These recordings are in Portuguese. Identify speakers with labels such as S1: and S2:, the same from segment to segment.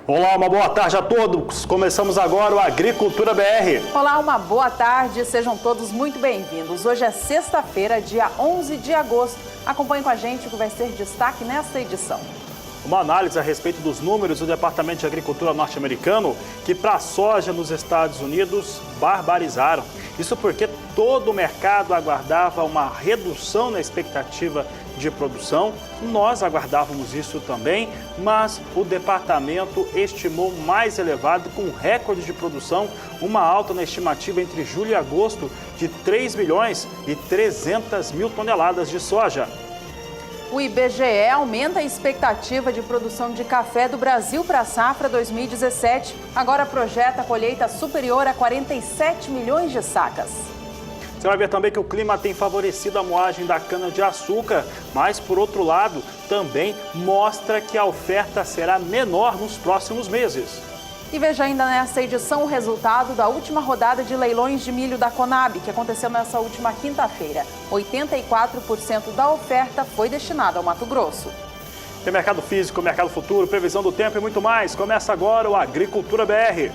S1: Olá, uma boa tarde a todos. Começamos agora o Agricultura BR.
S2: Olá, uma boa tarde. Sejam todos muito bem-vindos. Hoje é sexta-feira, dia 11 de agosto. Acompanhe com a gente o que vai ser destaque nesta edição.
S1: Uma análise a respeito dos números do Departamento de Agricultura norte-americano que para a soja nos Estados Unidos barbarizaram. Isso porque todo o mercado aguardava uma redução na expectativa de produção. Nós aguardávamos isso também, mas o departamento estimou mais elevado, com recorde de produção, uma alta na estimativa entre julho e agosto de 3 milhões e 300 mil toneladas de soja.
S2: O IBGE aumenta a expectativa de produção de café do Brasil para a safra 2017. Agora projeta a colheita superior a 47 milhões de sacas.
S1: Você vai ver também que o clima tem favorecido a moagem da cana-de-açúcar, mas, por outro lado, também mostra que a oferta será menor nos próximos meses.
S2: E veja ainda nessa edição o resultado da última rodada de leilões de milho da Conab, que aconteceu nessa última quinta-feira. 84% da oferta foi destinada ao Mato Grosso.
S1: Tem mercado físico, mercado futuro, previsão do tempo e muito mais. Começa agora o Agricultura BR.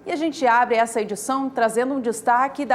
S2: E a gente abre essa edição trazendo um destaque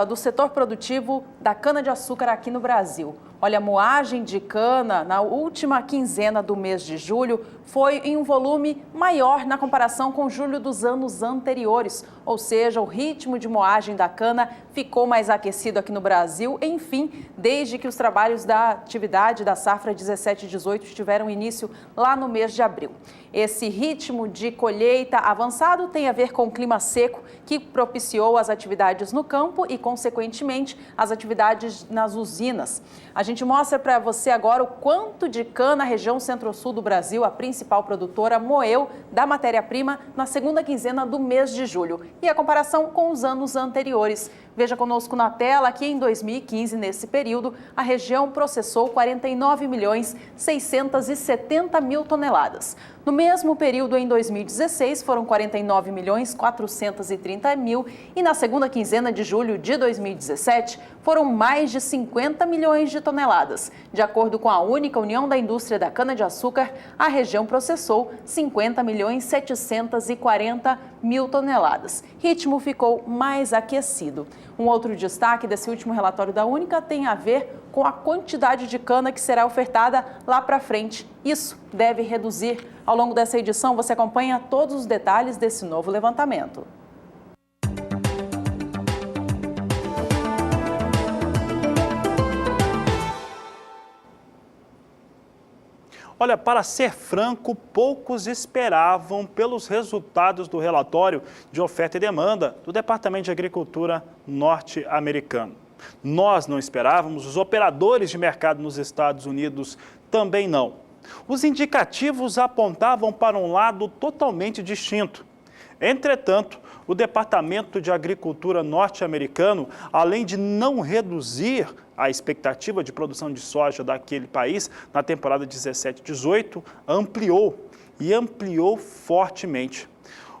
S2: do setor produtivo da cana-de-açúcar aqui no Brasil. Olha, a moagem de cana na última quinzena do mês de julho foi em um volume maior na comparação com julho dos anos anteriores. Ou seja, o ritmo de moagem da cana ficou mais aquecido aqui no Brasil, enfim, desde que os trabalhos da atividade da safra 17/18 tiveram início lá no mês de abril. Esse ritmo de colheita avançado tem a ver com o clima seco que propiciou as atividades no campo e, consequentemente, as atividades nas usinas. A gente mostra para você agora o quanto de cana a região centro-sul do Brasil, a principal produtora, moeu da matéria-prima na segunda quinzena do mês de julho e a comparação com os anos anteriores. Veja conosco na tela que em 2015, nesse período, a região processou 49 milhões 670 mil toneladas. No mesmo período, em 2016, foram 49 milhões 430 mil e na segunda quinzena de julho de 2017, foram mais de 50 milhões de toneladas. De acordo com a única União da Indústria da Cana-de-Açúcar, a região processou 50 milhões 740 mil toneladas. Ritmo ficou mais aquecido. Um outro destaque desse último relatório da Única tem a ver com a quantidade de cana que será ofertada lá para frente. Isso deve reduzir. Ao longo dessa edição, você acompanha todos os detalhes desse novo levantamento.
S1: Olha, para ser franco, poucos esperavam pelos resultados do relatório de oferta e demanda do Departamento de Agricultura norte-americano. Nós não esperávamos, os operadores de mercado nos Estados Unidos também não. Os indicativos apontavam para um lado totalmente distinto. Entretanto, o Departamento de Agricultura norte-americano, além de não reduzir a expectativa de produção de soja daquele país na temporada 17/18, ampliou fortemente.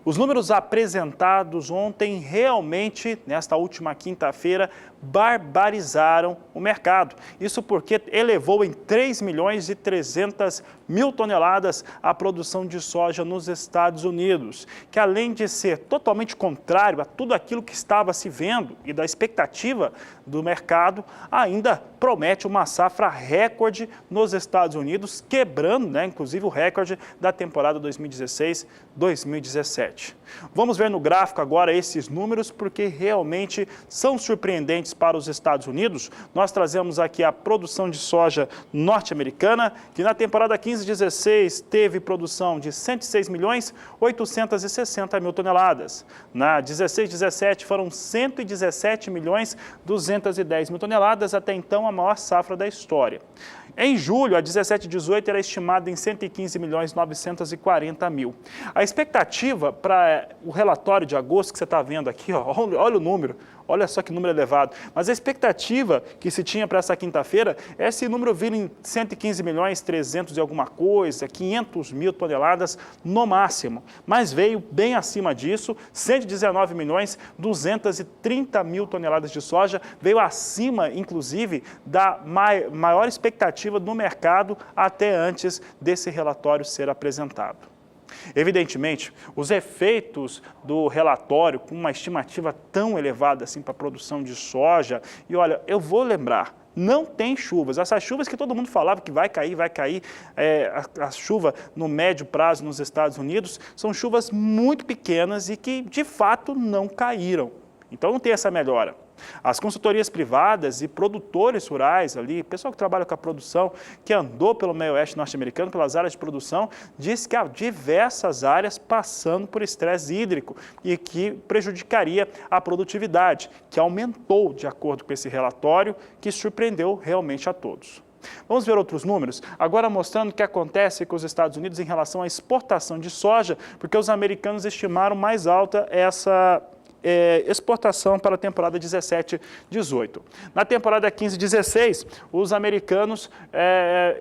S1: Os números apresentados ontem realmente, nesta última quinta-feira, barbarizaram o mercado. Isso porque elevou em 3 milhões e 300 mil toneladas a produção de soja nos Estados Unidos, que além de ser totalmente contrário a tudo aquilo que estava se vendo e da expectativa do mercado, ainda promete uma safra recorde nos Estados Unidos, quebrando, inclusive, o recorde da temporada 2016-2017. Vamos ver no gráfico agora esses números, porque realmente são surpreendentes para os Estados Unidos. Nós trazemos aqui a produção de soja norte-americana, que na temporada 15/16 teve produção de 106 milhões 860 mil toneladas. Na 16/17 foram 117 milhões 210 mil toneladas, até então a maior safra da história. Em julho, a 17/18 era estimada em 115 milhões 940 mil. A expectativa para o relatório de agosto que você está vendo aqui, olha o número, Olha só que número elevado. Mas a expectativa que se tinha para essa quinta-feira é esse número vir em 115 milhões, 300 e alguma coisa, 500 mil toneladas no máximo. Mas veio bem acima disso, 119 milhões, 230 mil toneladas de soja, veio acima, inclusive, da maior expectativa do mercado até antes desse relatório ser apresentado. Evidentemente, os efeitos do relatório, com uma estimativa tão elevada assim para a produção de soja, e olha, eu vou lembrar, não tem chuvas. Essas chuvas que todo mundo falava que vai cair, a chuva no médio prazo nos Estados Unidos, são chuvas muito pequenas e que, de fato, não caíram. Então, não tem essa melhora. As consultorias privadas e produtores rurais ali, pessoal que trabalha com a produção, que andou pelo meio oeste norte-americano, pelas áreas de produção, diz que há diversas áreas passando por estresse hídrico e que prejudicaria a produtividade, que aumentou de acordo com esse relatório, que surpreendeu realmente a todos. Vamos ver outros números, agora mostrando o que acontece com os Estados Unidos em relação à exportação de soja, porque os americanos estimaram mais alta essa exportação para a temporada 17-18. Na temporada 15-16, os americanos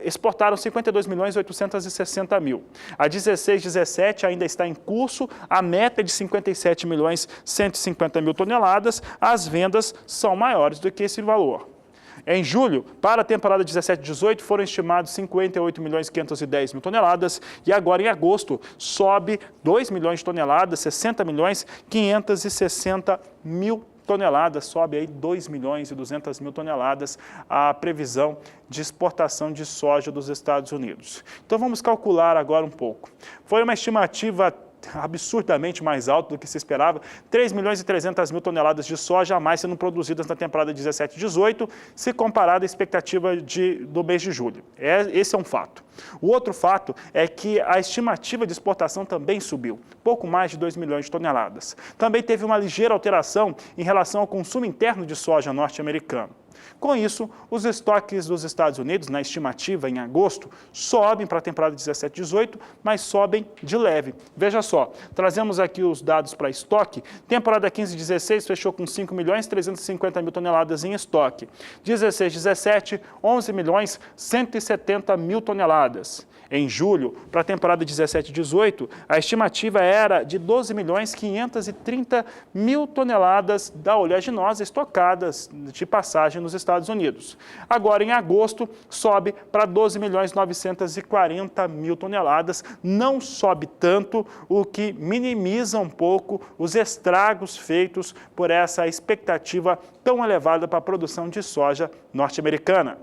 S1: exportaram 52 milhões 860 mil. A 16-17 ainda está em curso, a meta é de 57 milhões 150 mil toneladas, as vendas são maiores do que esse valor. Em julho, para a temporada 17-18, foram estimados 58 milhões 510 mil toneladas e agora em agosto sobe 2 milhões de toneladas, 60 milhões 560 mil toneladas, sobe aí 2 milhões e 200 mil toneladas a previsão de exportação de soja dos Estados Unidos. Então vamos calcular agora um pouco. Foi uma estimativa absurdamente mais alto do que se esperava, 3 milhões e 300 mil toneladas de soja a mais sendo produzidas na temporada 17-18, se comparado à expectativa do mês de julho. Esse é um fato. O outro fato é que a estimativa de exportação também subiu, pouco mais de 2 milhões de toneladas. Também teve uma ligeira alteração em relação ao consumo interno de soja norte-americano. Com isso, os estoques dos Estados Unidos, na estimativa em agosto, sobem para a temporada 17-18, mas sobem de leve. Veja só, trazemos aqui os dados para estoque. Temporada 15-16 fechou com 5 milhões 350 mil toneladas em estoque. 16-17, 11 milhões 170 mil toneladas. Em julho, para a temporada 17-18, a estimativa era de 12 milhões 530 mil toneladas da oleaginosa estocadas de passagem nos Estados Unidos. Agora, em agosto, sobe para 12 milhões 940 mil toneladas. Não sobe tanto, o que minimiza um pouco os estragos feitos por essa expectativa tão elevada para a produção de soja norte-americana.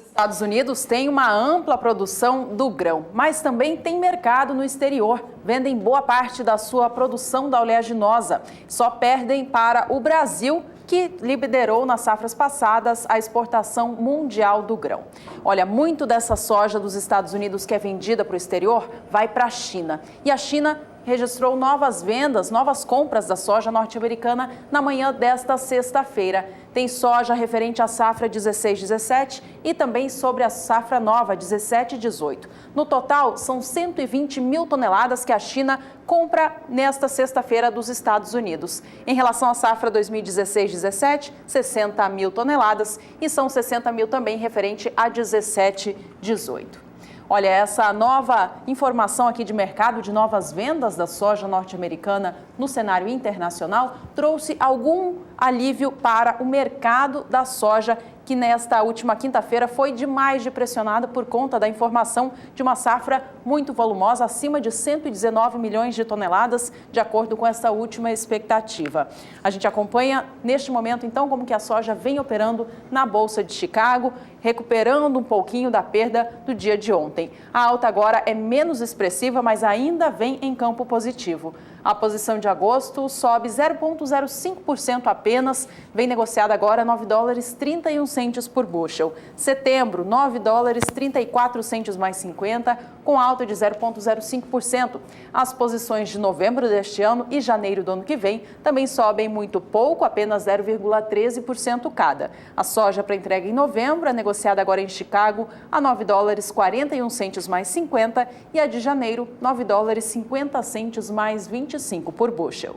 S2: Estados Unidos tem uma ampla produção do grão, mas também tem mercado no exterior. Vendem boa parte da sua produção da oleaginosa. Só perdem para o Brasil, que liderou nas safras passadas a exportação mundial do grão. Olha, muito dessa soja dos Estados Unidos que é vendida para o exterior vai para a China. E a China registrou novas vendas, novas compras da soja norte-americana na manhã desta sexta-feira. Tem soja referente à safra 16-17 e também sobre a safra nova 17-18. No total, são 120 mil toneladas que a China compra nesta sexta-feira dos Estados Unidos. Em relação à safra 2016-17, 60 mil toneladas e são 60 mil também referente a 17-18. Olha, essa nova informação aqui de mercado, de novas vendas da soja norte-americana no cenário internacional, trouxe algum alívio para o mercado da soja, que nesta última quinta-feira foi demais de pressionada por conta da informação de uma safra muito volumosa, acima de 119 milhões de toneladas, de acordo com essa última expectativa. A gente acompanha neste momento, então, como que a soja vem operando na Bolsa de Chicago, recuperando um pouquinho da perda do dia de ontem. A alta agora é menos expressiva, mas ainda vem em campo positivo. A posição de agosto sobe 0,05% apenas, vem negociada agora $9,31 por bushel. Setembro, $9,34 mais 50, com alta de 0,05%. As posições de novembro deste ano e janeiro do ano que vem também sobem muito pouco, apenas 0,13% cada. A soja para entrega em novembro é negociada agora em Chicago a $9,41 mais 50 e a de janeiro, $9,50 mais 25 por bushel.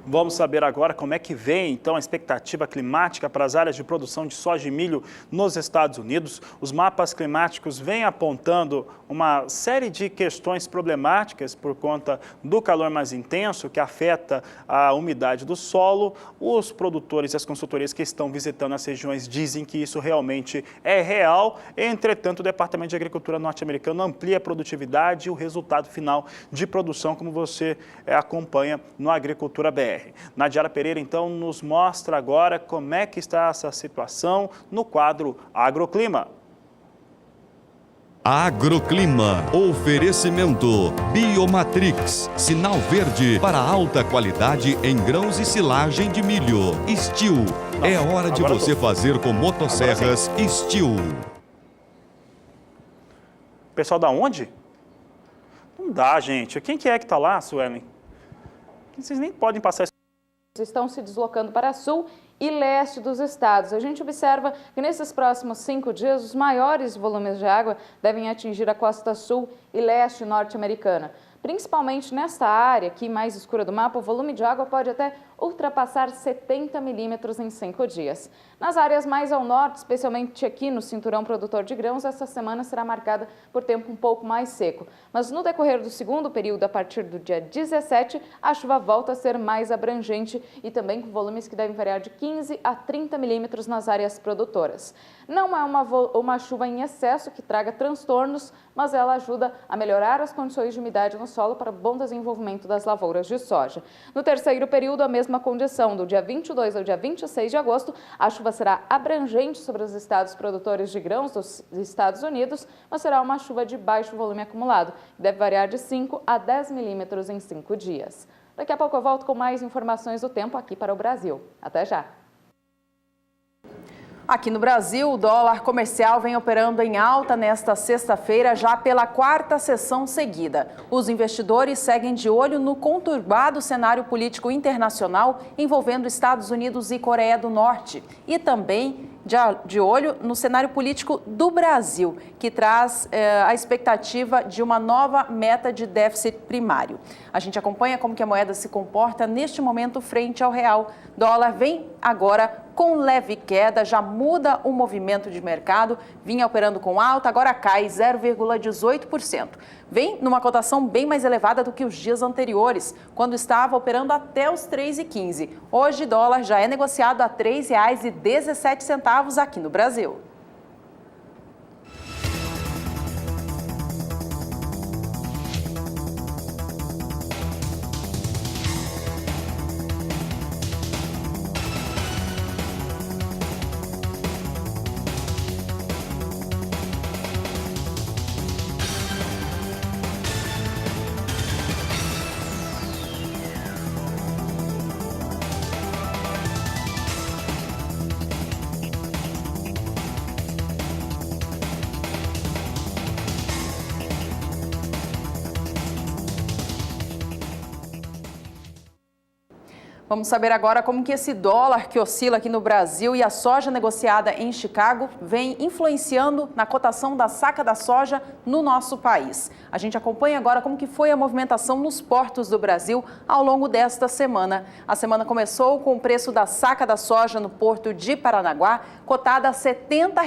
S1: Vamos saber agora como é que vem, então, a expectativa climática para as áreas de produção de soja e milho nos Estados Unidos. Os mapas climáticos vêm apontando uma série de questões problemáticas por conta do calor mais intenso que afeta a umidade do solo. Os produtores e as consultorias que estão visitando as regiões dizem que isso realmente é real. Entretanto, o Departamento de Agricultura norte-americano amplia a produtividade e o resultado final de produção, como você acompanha no Agricultura BR. Nadiara Pereira, então, nos mostra agora como é que está essa situação no quadro Agroclima.
S3: Agroclima, oferecimento Biomatrix, sinal verde para alta qualidade em grãos e silagem de milho. Steel, é hora de você fazer com motosserras Steel.
S1: Pessoal da onde? Não dá, gente. Quem que é que está lá, Suelen? Vocês nem podem passar isso.
S4: Estão se deslocando para sul e leste dos estados. A gente observa que nesses próximos 5 dias os maiores volumes de água devem atingir a costa sul e leste norte-americana. Principalmente nesta área aqui mais escura do mapa, o volume de água pode até ultrapassar 70 milímetros em 5 dias. Nas áreas mais ao norte, especialmente aqui no cinturão produtor de grãos, essa semana será marcada por tempo um pouco mais seco. Mas no decorrer do segundo período, a partir do dia 17, a chuva volta a ser mais abrangente e também com volumes que devem variar de 15 a 30 milímetros nas áreas produtoras. Não é uma chuva em excesso que traga transtornos, mas ela ajuda a melhorar as condições de umidade no solo para bom desenvolvimento das lavouras de soja. No terceiro período, a mesma condição, do dia 22 ao dia 26 de agosto, a chuva será abrangente sobre os estados produtores de grãos dos Estados Unidos, mas será uma chuva de baixo volume acumulado, que deve variar de 5 a 10 milímetros em 5 dias. Daqui a pouco eu volto com mais informações do tempo aqui para o Brasil. Até já!
S2: Aqui no Brasil, o dólar comercial vem operando em alta nesta sexta-feira, já pela quarta sessão seguida. Os investidores seguem de olho no conturbado cenário político internacional envolvendo Estados Unidos e Coreia do Norte. E também de olho no cenário político do Brasil, que traz a expectativa de uma nova meta de déficit primário. A gente acompanha como que a moeda se comporta neste momento frente ao real. Dólar vem agora com leve queda, já muda o movimento de mercado, vinha operando com alta, agora cai 0,18%. Vem numa cotação bem mais elevada do que os dias anteriores, quando estava operando até os 3,15. Hoje, dólar já é negociado a R$ 3,17 aqui no Brasil. Vamos saber agora como que esse dólar que oscila aqui no Brasil e a soja negociada em Chicago vem influenciando na cotação da saca da soja no nosso país. A gente acompanha agora como que foi a movimentação nos portos do Brasil ao longo desta semana. A semana começou com o preço da saca da soja no porto de Paranaguá, cotada a R$ 70.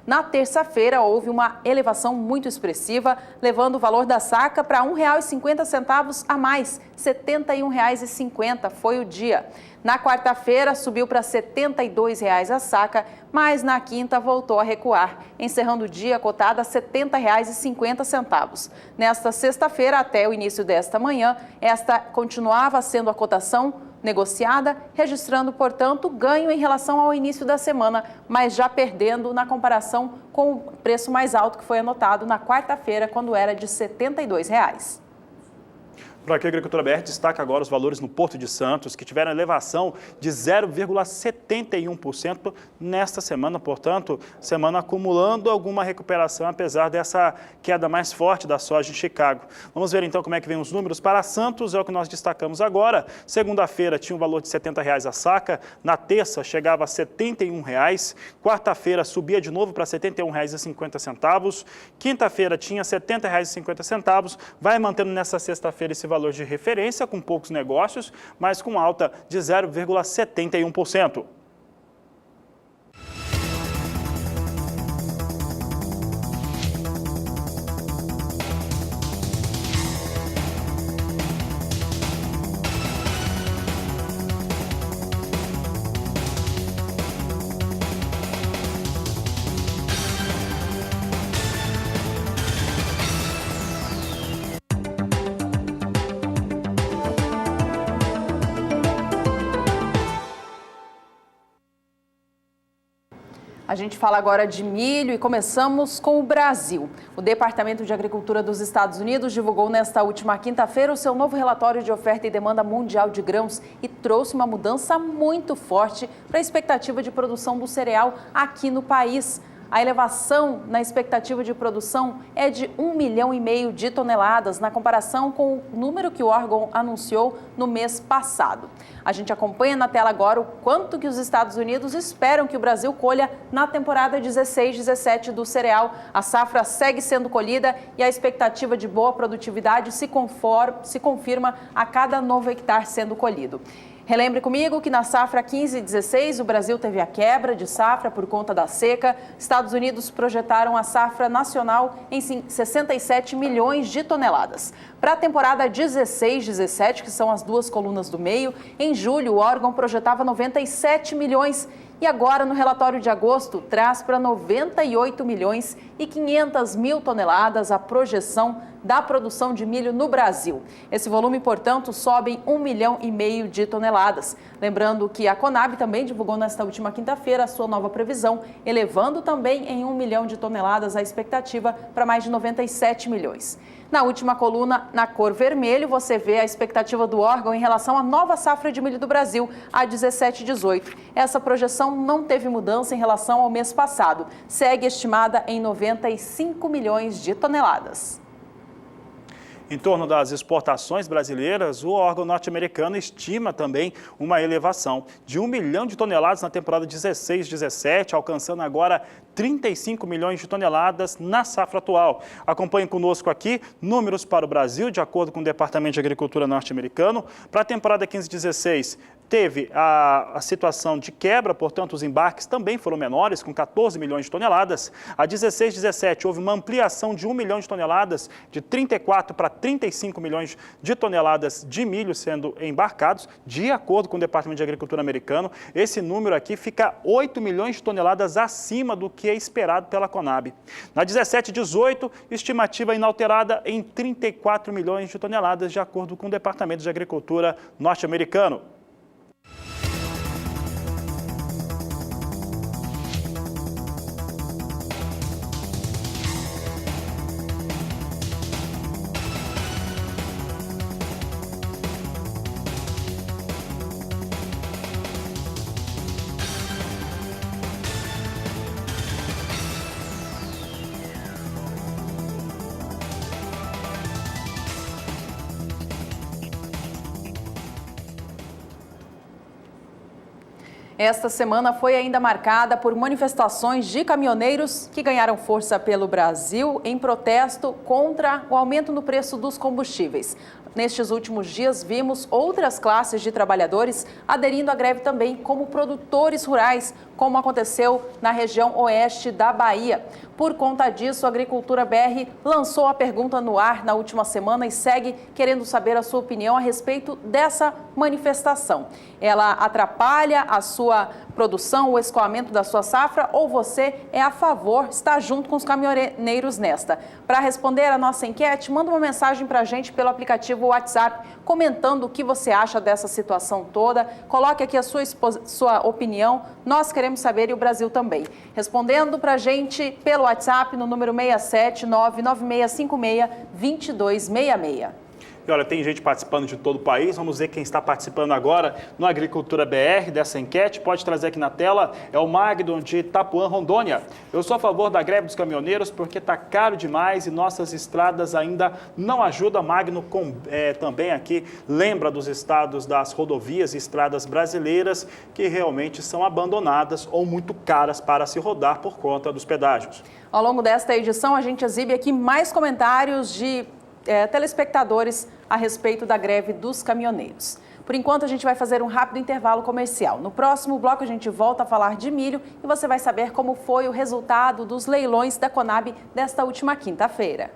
S2: Na terça-feira houve uma elevação muito expressiva, levando o valor da saca para R$ 1,50 a mais, R$ 71,50 foi o dia. Na quarta-feira subiu para R$ 72 a saca, mas na quinta voltou a recuar, encerrando o dia cotada a R$ 70,50. Nesta sexta-feira, até o início desta manhã, esta continuava sendo a cotação negociada, registrando, portanto, ganho em relação ao início da semana, mas já perdendo na comparação com o preço mais alto que foi anotado na quarta-feira, quando era de R$ 72.
S1: Por aqui, a Agricultura BR destaca agora os valores no Porto de Santos, que tiveram elevação de 0,71% nesta semana, portanto, semana acumulando alguma recuperação, apesar dessa queda mais forte da soja em Chicago. Vamos ver então como é que vem os números para Santos, é o que nós destacamos agora. Segunda-feira tinha um valor de R$ 70 a saca, na terça chegava a R$ 71, quarta-feira subia de novo para R$ 71,50, quinta-feira tinha R$ 70,50, vai mantendo nessa sexta-feira esse valor de referência, com poucos negócios, mas com alta de 0,71%.
S2: A gente fala agora de milho e começamos com o Brasil. O Departamento de Agricultura dos Estados Unidos divulgou nesta última quinta-feira o seu novo relatório de oferta e demanda mundial de grãos e trouxe uma mudança muito forte para a expectativa de produção do cereal aqui no país. A elevação na expectativa de produção é de 1,5 milhão de toneladas, na comparação com o número que o órgão anunciou no mês passado. A gente acompanha na tela agora o quanto que os Estados Unidos esperam que o Brasil colha na temporada 16-17 do cereal. A safra segue sendo colhida e a expectativa de boa produtividade se confirma a cada novo hectare sendo colhido. Relembre comigo que na safra 15 e 16 o Brasil teve a quebra de safra por conta da seca. Estados Unidos projetaram a safra nacional em 67 milhões de toneladas. Para a temporada 16-17, que são as duas colunas do meio, em julho o órgão projetava 97 milhões. E agora, no relatório de agosto, traz para 98 milhões e 500 mil toneladas a projeção da produção de milho no Brasil. Esse volume, portanto, sobe em 1,5 milhão de toneladas. Lembrando que a Conab também divulgou nesta última quinta-feira a sua nova previsão, elevando também em 1 milhão de toneladas a expectativa para mais de 97 milhões. Na última coluna, na cor vermelho, você vê a expectativa do órgão em relação à nova safra de milho do Brasil, a 17-18. Essa projeção não teve mudança em relação ao mês passado. Segue estimada em 95 milhões de toneladas.
S1: Em torno das exportações brasileiras, o órgão norte-americano estima também uma elevação de 1 milhão de toneladas na temporada 16-17, alcançando agora 35 milhões de toneladas na safra atual. Acompanhe conosco aqui números para o Brasil, de acordo com o Departamento de Agricultura norte-americano. Para a temporada 15-16, teve a situação de quebra, portanto, os embarques também foram menores, com 14 milhões de toneladas. A 16-17 houve uma ampliação de 1 milhão de toneladas, de 34 para 35 milhões de toneladas de milho sendo embarcados, de acordo com o Departamento de Agricultura americano. Esse número aqui fica 8 milhões de toneladas acima do que é esperado pela Conab. Na 17-18, estimativa inalterada em 34 milhões de toneladas, de acordo com o Departamento de Agricultura norte-americano.
S2: Esta semana foi ainda marcada por manifestações de caminhoneiros que ganharam força pelo Brasil em protesto contra o aumento no preço dos combustíveis. Nestes últimos dias, vimos outras classes de trabalhadores aderindo à greve também, como produtores rurais, como aconteceu na região oeste da Bahia. Por conta disso, a Agricultura BR lançou a pergunta no ar na última semana e segue querendo saber a sua opinião a respeito dessa manifestação. Ela atrapalha a sua produção, o escoamento da sua safra, ou você é a favor, está junto com os caminhoneiros nesta? Para responder a nossa enquete, manda uma mensagem para a gente pelo aplicativo WhatsApp, comentando o que você acha dessa situação toda. Coloque aqui a sua opinião, nós queremos saber e o Brasil também. Respondendo para a gente pelo WhatsApp no número 67996562266.
S1: E olha, tem gente participando de todo o país. Vamos ver quem está participando agora no Agricultura BR dessa enquete. Pode trazer aqui na tela. É o Magno de Itapuã, Rondônia. Eu sou a favor da greve dos caminhoneiros porque está caro demais e nossas estradas ainda não ajudam. Magno também aqui lembra dos estados das rodovias e estradas brasileiras que realmente são abandonadas ou muito caras para se rodar por conta dos pedágios.
S2: Ao longo desta edição, a gente exibe aqui mais comentários de telespectadores a respeito da greve dos caminhoneiros. Por enquanto, a gente vai fazer um rápido intervalo comercial. No próximo bloco, a gente volta a falar de milho e você vai saber como foi o resultado dos leilões da Conab desta última quinta-feira.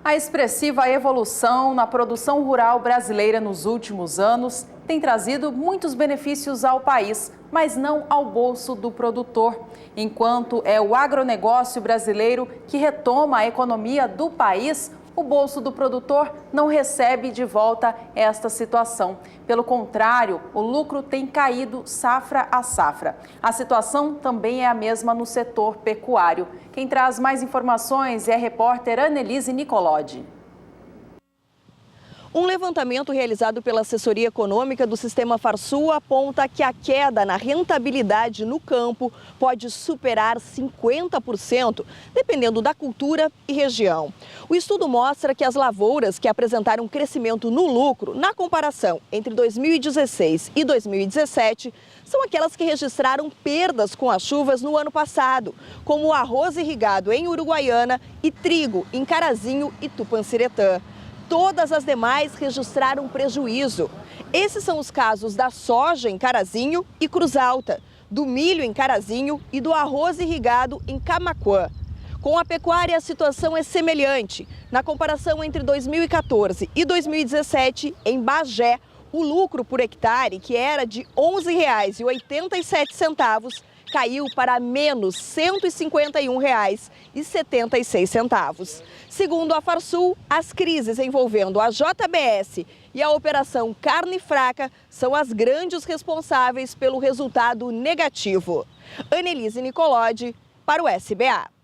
S2: A expressiva evolução na produção rural brasileira nos últimos anos tem trazido muitos benefícios ao país, mas não ao bolso do produtor. Enquanto é o agronegócio brasileiro que retoma a economia do país, o bolso do produtor não recebe de volta esta situação. Pelo contrário, o lucro tem caído safra a safra. A situação também é a mesma no setor pecuário. Quem traz mais informações é a repórter Annelise Nicolodi.
S5: Um levantamento realizado pela assessoria econômica do Sistema Farsul aponta que a queda na rentabilidade no campo pode superar 50%, dependendo da cultura e região. O estudo mostra que as lavouras que apresentaram crescimento no lucro na comparação entre 2016 e 2017 são aquelas que registraram perdas com as chuvas no ano passado, como o arroz irrigado em Uruguaiana e trigo em Carazinho e Tupanciretã. Todas as demais registraram prejuízo. Esses são os casos da soja em Carazinho e Cruz Alta, do milho em Carazinho e do arroz irrigado em Camaquã. Com a pecuária, a situação é semelhante. Na comparação entre 2014 e 2017, em Bagé, o lucro por hectare, que era de R$ 11,87, caiu para menos R$ 151,76. Segundo a Farsul, as crises envolvendo a JBS e a Operação Carne Fraca são as grandes responsáveis pelo resultado negativo. Annelise Nicolodi, para o SBA.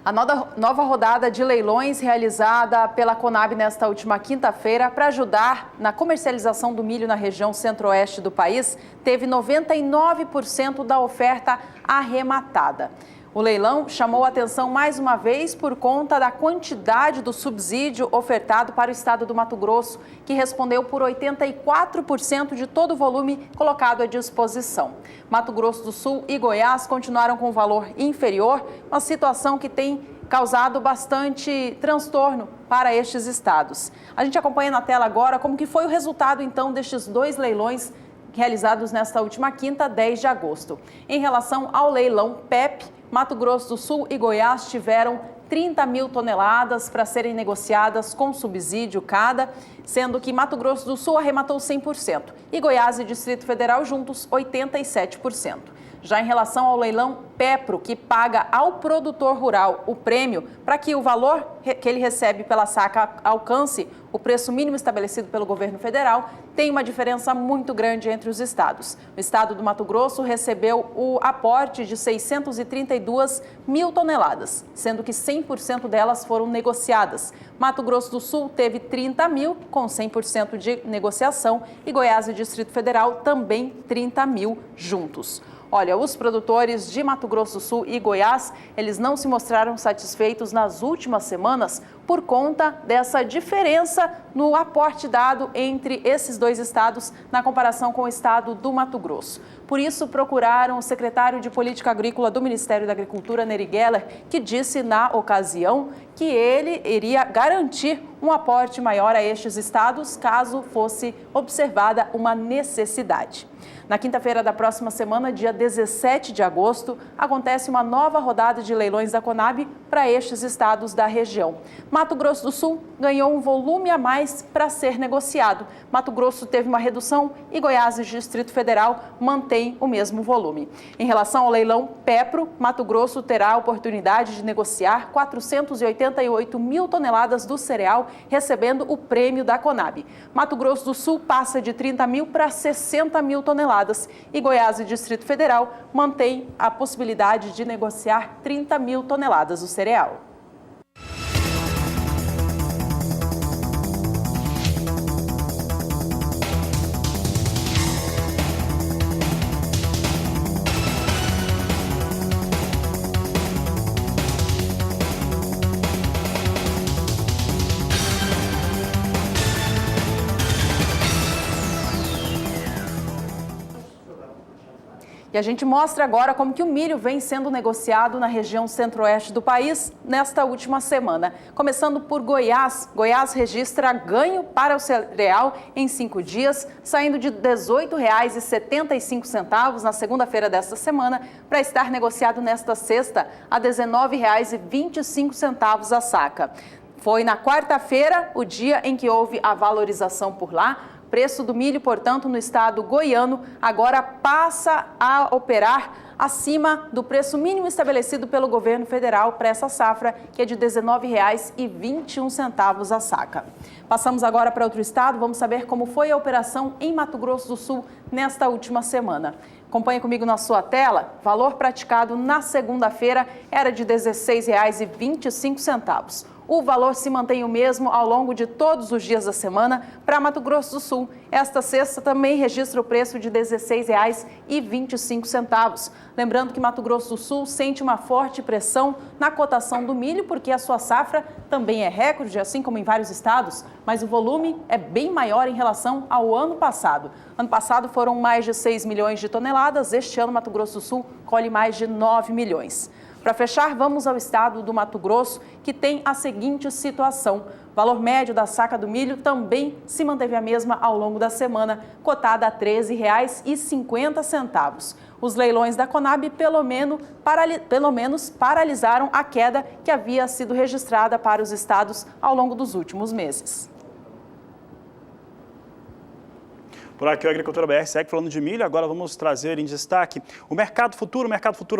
S2: A nova rodada de leilões realizada pela Conab nesta última quinta-feira para ajudar na comercialização do milho na região centro-oeste do país teve 99% da oferta arrematada. O leilão chamou a atenção mais uma vez por conta da quantidade do subsídio ofertado para o estado do Mato Grosso, que respondeu por 84% de todo o volume colocado à disposição. Mato Grosso do Sul e Goiás continuaram com valor inferior, uma situação que tem causado bastante transtorno para estes estados. A gente acompanha na tela agora como que foi o resultado então destes dois leilões realizados nesta última quinta, 10 de agosto. Em relação ao leilão PEP, Mato Grosso do Sul e Goiás tiveram 30 mil toneladas para serem negociadas com subsídio cada, sendo que Mato Grosso do Sul arrematou 100% e Goiás e Distrito Federal juntos 87%. Já em relação ao leilão Pepro, que paga ao produtor rural o prêmio para que o valor que ele recebe pela saca alcance o preço mínimo estabelecido pelo governo federal, tem uma diferença muito grande entre os estados. O estado do Mato Grosso recebeu o aporte de 632 mil toneladas, sendo que 100% delas foram negociadas. Mato Grosso do Sul teve 30 mil, com 100% de negociação, e Goiás e Distrito Federal também 30 mil juntos. Olha, os produtores de Mato Grosso do Sul e Goiás, eles não se mostraram satisfeitos nas últimas semanas por conta dessa diferença no aporte dado entre esses dois estados na comparação com o estado do Mato Grosso. Por isso, procuraram o secretário de Política Agrícola do Ministério da Agricultura, Nery Geller, que disse na ocasião que ele iria garantir um aporte maior a estes estados caso fosse observada uma necessidade. Na quinta-feira da próxima semana, dia 17 de agosto, acontece uma nova rodada de leilões da Conab para estes estados da região. Mato Grosso do Sul ganhou um volume a mais para ser negociado. Mato Grosso teve uma redução e Goiás e Distrito Federal mantém o mesmo volume. Em relação ao leilão Pepro, Mato Grosso terá a oportunidade de negociar 488 mil toneladas do cereal, recebendo o prêmio da Conab. Mato Grosso do Sul passa de 30 mil para 60 mil toneladas e Goiás e Distrito Federal mantém a possibilidade de negociar 30 mil toneladas do cereal. E a gente mostra agora como que o milho vem sendo negociado na região centro-oeste do país nesta última semana. Começando por Goiás. Goiás registra ganho para o cereal em 5 dias, saindo de R$ 18,75 na segunda-feira desta semana, para estar negociado nesta sexta a R$ 19,25 a saca. Foi na quarta-feira o dia em que houve a valorização por lá. O preço do milho, portanto, no estado goiano, agora passa a operar acima do preço mínimo estabelecido pelo governo federal para essa safra, que é de R$ 19,21 a saca. Passamos agora para outro estado, vamos saber como foi a operação em Mato Grosso do Sul nesta última semana. Acompanhe comigo na sua tela. Valor praticado na segunda-feira era de R$ 16,25. O valor se mantém o mesmo ao longo de todos os dias da semana para Mato Grosso do Sul. Esta sexta também registra o preço de R$ 16,25. Lembrando que Mato Grosso do Sul sente uma forte pressão na cotação do milho, porque a sua safra também é recorde, assim como em vários estados, mas o volume é bem maior em relação ao ano passado. Ano passado foram mais de 6 milhões de toneladas, este ano Mato Grosso do Sul colhe mais de 9 milhões. Para fechar, vamos ao estado do Mato Grosso, que tem a seguinte situação. O valor médio da saca do milho também se manteve a mesma ao longo da semana, cotada a R$ 13,50. Os leilões da Conab, pelo menos, paralisaram a queda que havia sido registrada para os estados ao longo dos últimos meses.
S1: Por aqui o Agricultura BR segue falando de milho, agora vamos trazer em destaque o mercado futuro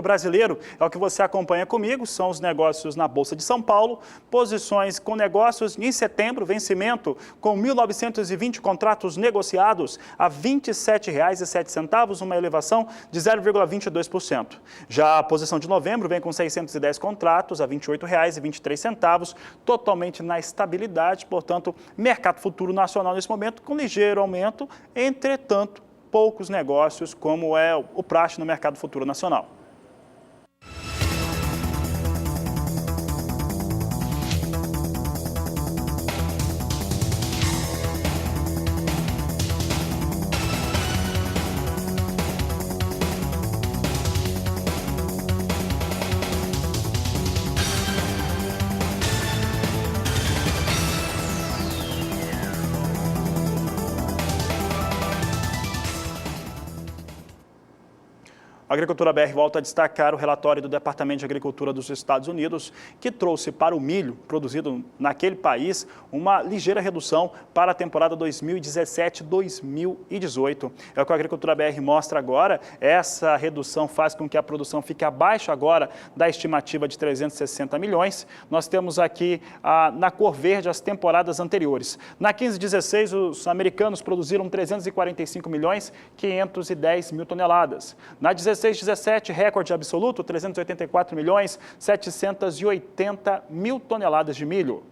S1: brasileiro, é o que você acompanha comigo, são os negócios na Bolsa de São Paulo, posições com negócios em setembro, vencimento com 1.920 contratos negociados a R$ 27,07, uma elevação de 0,22%. Já a posição de novembro vem com 610 contratos a R$ 28,23, totalmente na estabilidade, portanto, mercado futuro nacional nesse momento com ligeiro aumento, entretanto, poucos negócios, como é o praxe no mercado futuro nacional. A Agricultura BR volta a destacar o relatório do Departamento de Agricultura dos Estados Unidos, que trouxe para o milho produzido naquele país uma ligeira redução para a temporada 2017-2018. É o que a Agricultura BR mostra agora. Essa redução faz com que a produção fique abaixo agora da estimativa de 360 milhões. Nós temos aqui na cor verde as temporadas anteriores. Na 15-16, os americanos produziram 345 milhões 510 mil toneladas. Na 16-17, recorde absoluto, 384 milhões 780 mil toneladas de milho.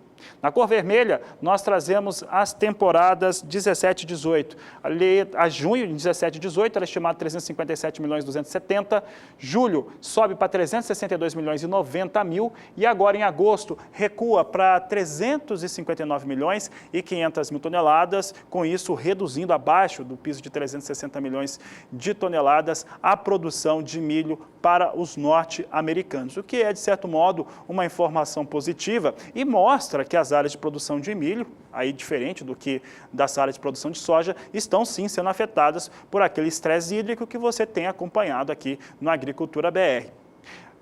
S1: Na cor vermelha, nós trazemos as temporadas 17 e 18. Ali, a junho, em 17 e 18, era estimado 357 milhões 270. Julho, sobe para 362 milhões e 90 mil. E agora, em agosto, recua para 359 milhões e 500 mil toneladas. Com isso, reduzindo abaixo do piso de 360 milhões de toneladas a produção de milho para os norte-americanos. O que é, de certo modo, uma informação positiva e mostra que as áreas de produção de milho, aí diferente do que das áreas de produção de soja, estão sim sendo afetadas por aquele estresse hídrico que você tem acompanhado aqui no Agricultura BR.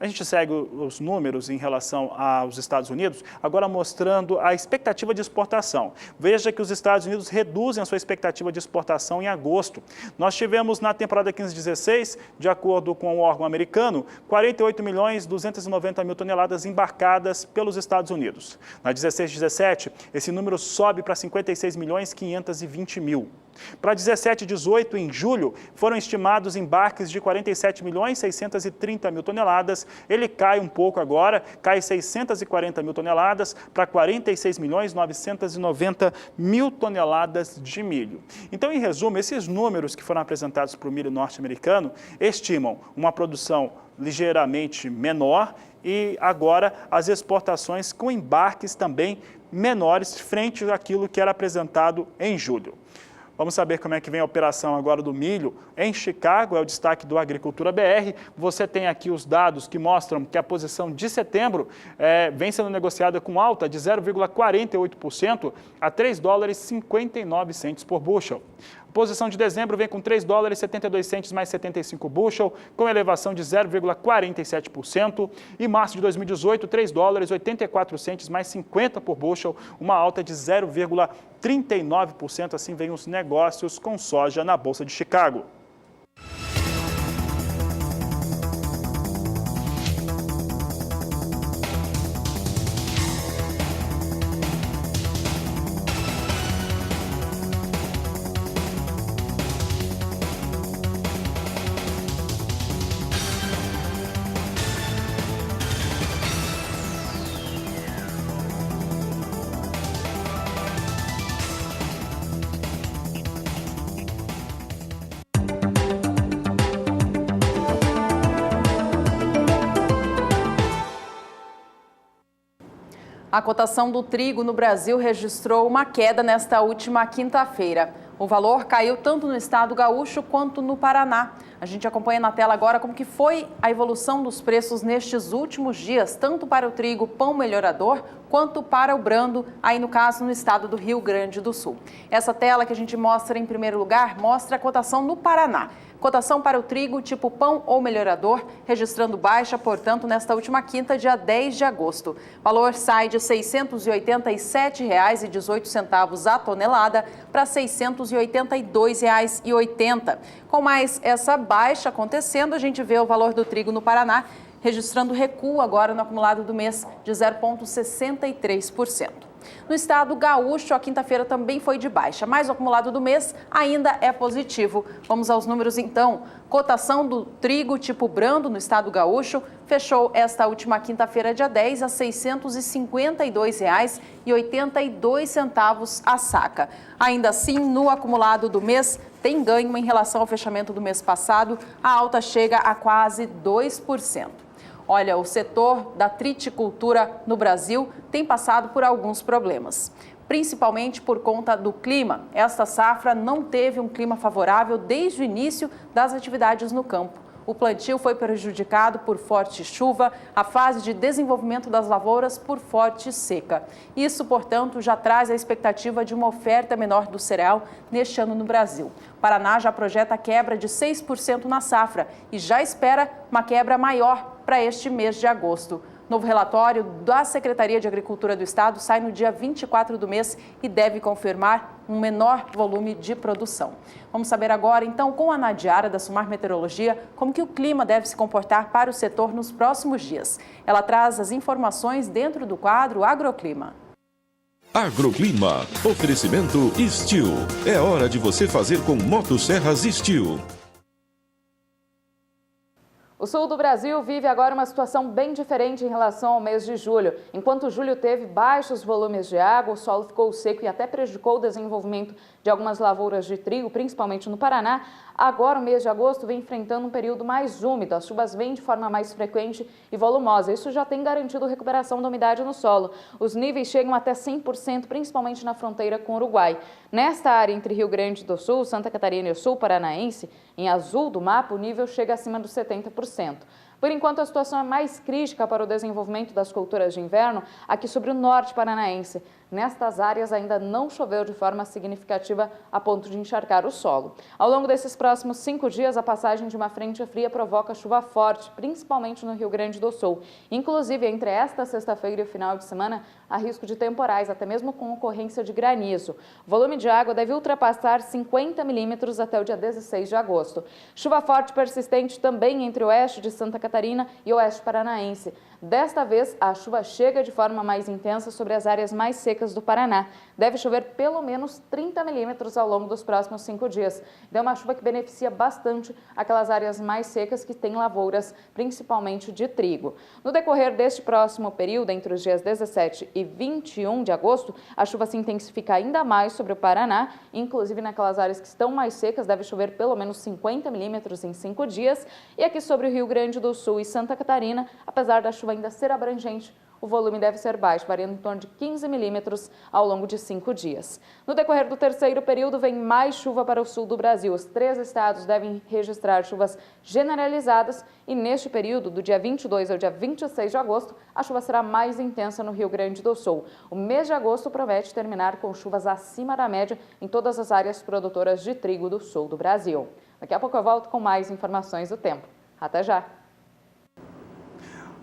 S1: A gente segue os números em relação aos Estados Unidos, agora mostrando a expectativa de exportação. Veja que os Estados Unidos reduzem a sua expectativa de exportação em agosto. Nós tivemos na temporada 15-16, de acordo com o órgão americano, 48.290.000 toneladas embarcadas pelos Estados Unidos. Na 16-17, esse número sobe para 56.520.000. Para 17-18, em julho, foram estimados embarques de 47.630.000 toneladas. Ele cai um pouco agora, cai 640.000 toneladas para 46.990.000 toneladas de milho. Então, em resumo, esses números que foram apresentados para o milho norte-americano estimam uma produção ligeiramente menor e agora as exportações com embarques também menores frente àquilo que era apresentado em julho. Vamos saber como é que vem a operação agora do milho em Chicago, é o destaque do Agricultura BR. Você tem aqui os dados que mostram que a posição de setembro vem sendo negociada com alta de 0,48% a $3,59 por bushel. A posição de dezembro vem com $3,72 mais 75 bushel, com elevação de 0,47%. E março de 2018, $3,84 mais 50 por bushel, uma alta de 0,39%. Assim vem os negócios com soja na Bolsa de Chicago.
S2: A cotação do trigo no Brasil registrou uma queda nesta última quinta-feira. O valor caiu tanto no estado gaúcho quanto no Paraná. A gente acompanha na tela agora como que foi a evolução dos preços nestes últimos dias, tanto para o trigo pão melhorador quanto para o brando, aí no caso no estado do Rio Grande do Sul. Essa tela que a gente mostra em primeiro lugar mostra a cotação no Paraná. Cotação para o trigo tipo pão ou melhorador, registrando baixa, portanto, nesta última quinta, dia 10 de agosto. O valor sai de R$ 687,18 a tonelada para R$ 682,80. Com mais essa baixa acontecendo, a gente vê o valor do trigo no Paraná registrando recuo agora no acumulado do mês de 0,63%. No estado gaúcho, a quinta-feira também foi de baixa, mas o acumulado do mês ainda é positivo. Vamos aos números então. Cotação do trigo tipo brando no estado gaúcho fechou esta última quinta-feira, dia 10, a R$ 652,82 a saca. Ainda assim, no acumulado do mês, tem ganho em relação ao fechamento do mês passado. A alta chega a quase 2%. Olha, o setor da triticultura no Brasil tem passado por alguns problemas, principalmente por conta do clima. Esta safra não teve um clima favorável desde o início das atividades no campo. O plantio foi prejudicado por forte chuva, a fase de desenvolvimento das lavouras por forte seca. Isso, portanto, já traz a expectativa de uma oferta menor do cereal neste ano no Brasil. O Paraná já projeta a quebra de 6% na safra e já espera uma quebra maior para este mês de agosto. Novo relatório da Secretaria de Agricultura do Estado sai no dia 24 do mês e deve confirmar um menor volume de produção. Vamos saber agora, então, com a Nadiara, da Sumar Meteorologia, como que o clima deve se comportar para o setor nos próximos dias. Ela traz as informações dentro do quadro Agroclima.
S6: Agroclima. Oferecimento Steel. É hora de você fazer com motosserras Steel.
S4: O sul do Brasil vive agora uma situação bem diferente em relação ao mês de julho. Enquanto julho teve baixos volumes de água, o solo ficou seco e até prejudicou o desenvolvimento de algumas lavouras de trigo, principalmente no Paraná. Agora o mês de agosto vem enfrentando um período mais úmido, as chuvas vêm de forma mais frequente e volumosa. Isso já tem garantido recuperação da umidade no solo. Os níveis chegam até 100%, principalmente na fronteira com o Uruguai. Nesta área entre Rio Grande do Sul, Santa Catarina e o sul paranaense, em azul do mapa, o nível chega acima dos 70%. Por enquanto, a situação é mais crítica para o desenvolvimento das culturas de inverno aqui sobre o norte paranaense. Nestas áreas ainda não choveu de forma significativa a ponto de encharcar o solo. Ao longo desses próximos 5 dias, a passagem de uma frente fria provoca chuva forte, principalmente no Rio Grande do Sul. Inclusive, entre esta sexta-feira e o final de semana, há risco de temporais, até mesmo com ocorrência de granizo. O volume de água deve ultrapassar 50 milímetros até o dia 16 de agosto. Chuva forte persistente também entre o oeste de Santa Catarina e o oeste paranaense. Desta vez, a chuva chega de forma mais intensa sobre as áreas mais secas do Paraná. Deve chover pelo menos 30 milímetros ao longo dos próximos 5 dias. Então, é uma chuva que beneficia bastante aquelas áreas mais secas que têm lavouras, principalmente de trigo. No decorrer deste próximo período, entre os dias 17 e 21 de agosto, a chuva se intensifica ainda mais sobre o Paraná, inclusive naquelas áreas que estão mais secas, deve chover pelo menos 50 milímetros em 5 dias. E aqui sobre o Rio Grande do Sul e Santa Catarina, apesar da chuva ainda ser abrangente, o volume deve ser baixo, variando em torno de 15 milímetros ao longo de 5 dias. No decorrer do terceiro período, vem mais chuva para o sul do Brasil. Os 3 estados devem registrar chuvas generalizadas e neste período, do dia 22 ao dia 26 de agosto, a chuva será mais intensa no Rio Grande do Sul. O mês de agosto promete terminar com chuvas acima da média em todas as áreas produtoras de trigo do sul do Brasil. Daqui a pouco eu volto com mais informações do tempo. Até já!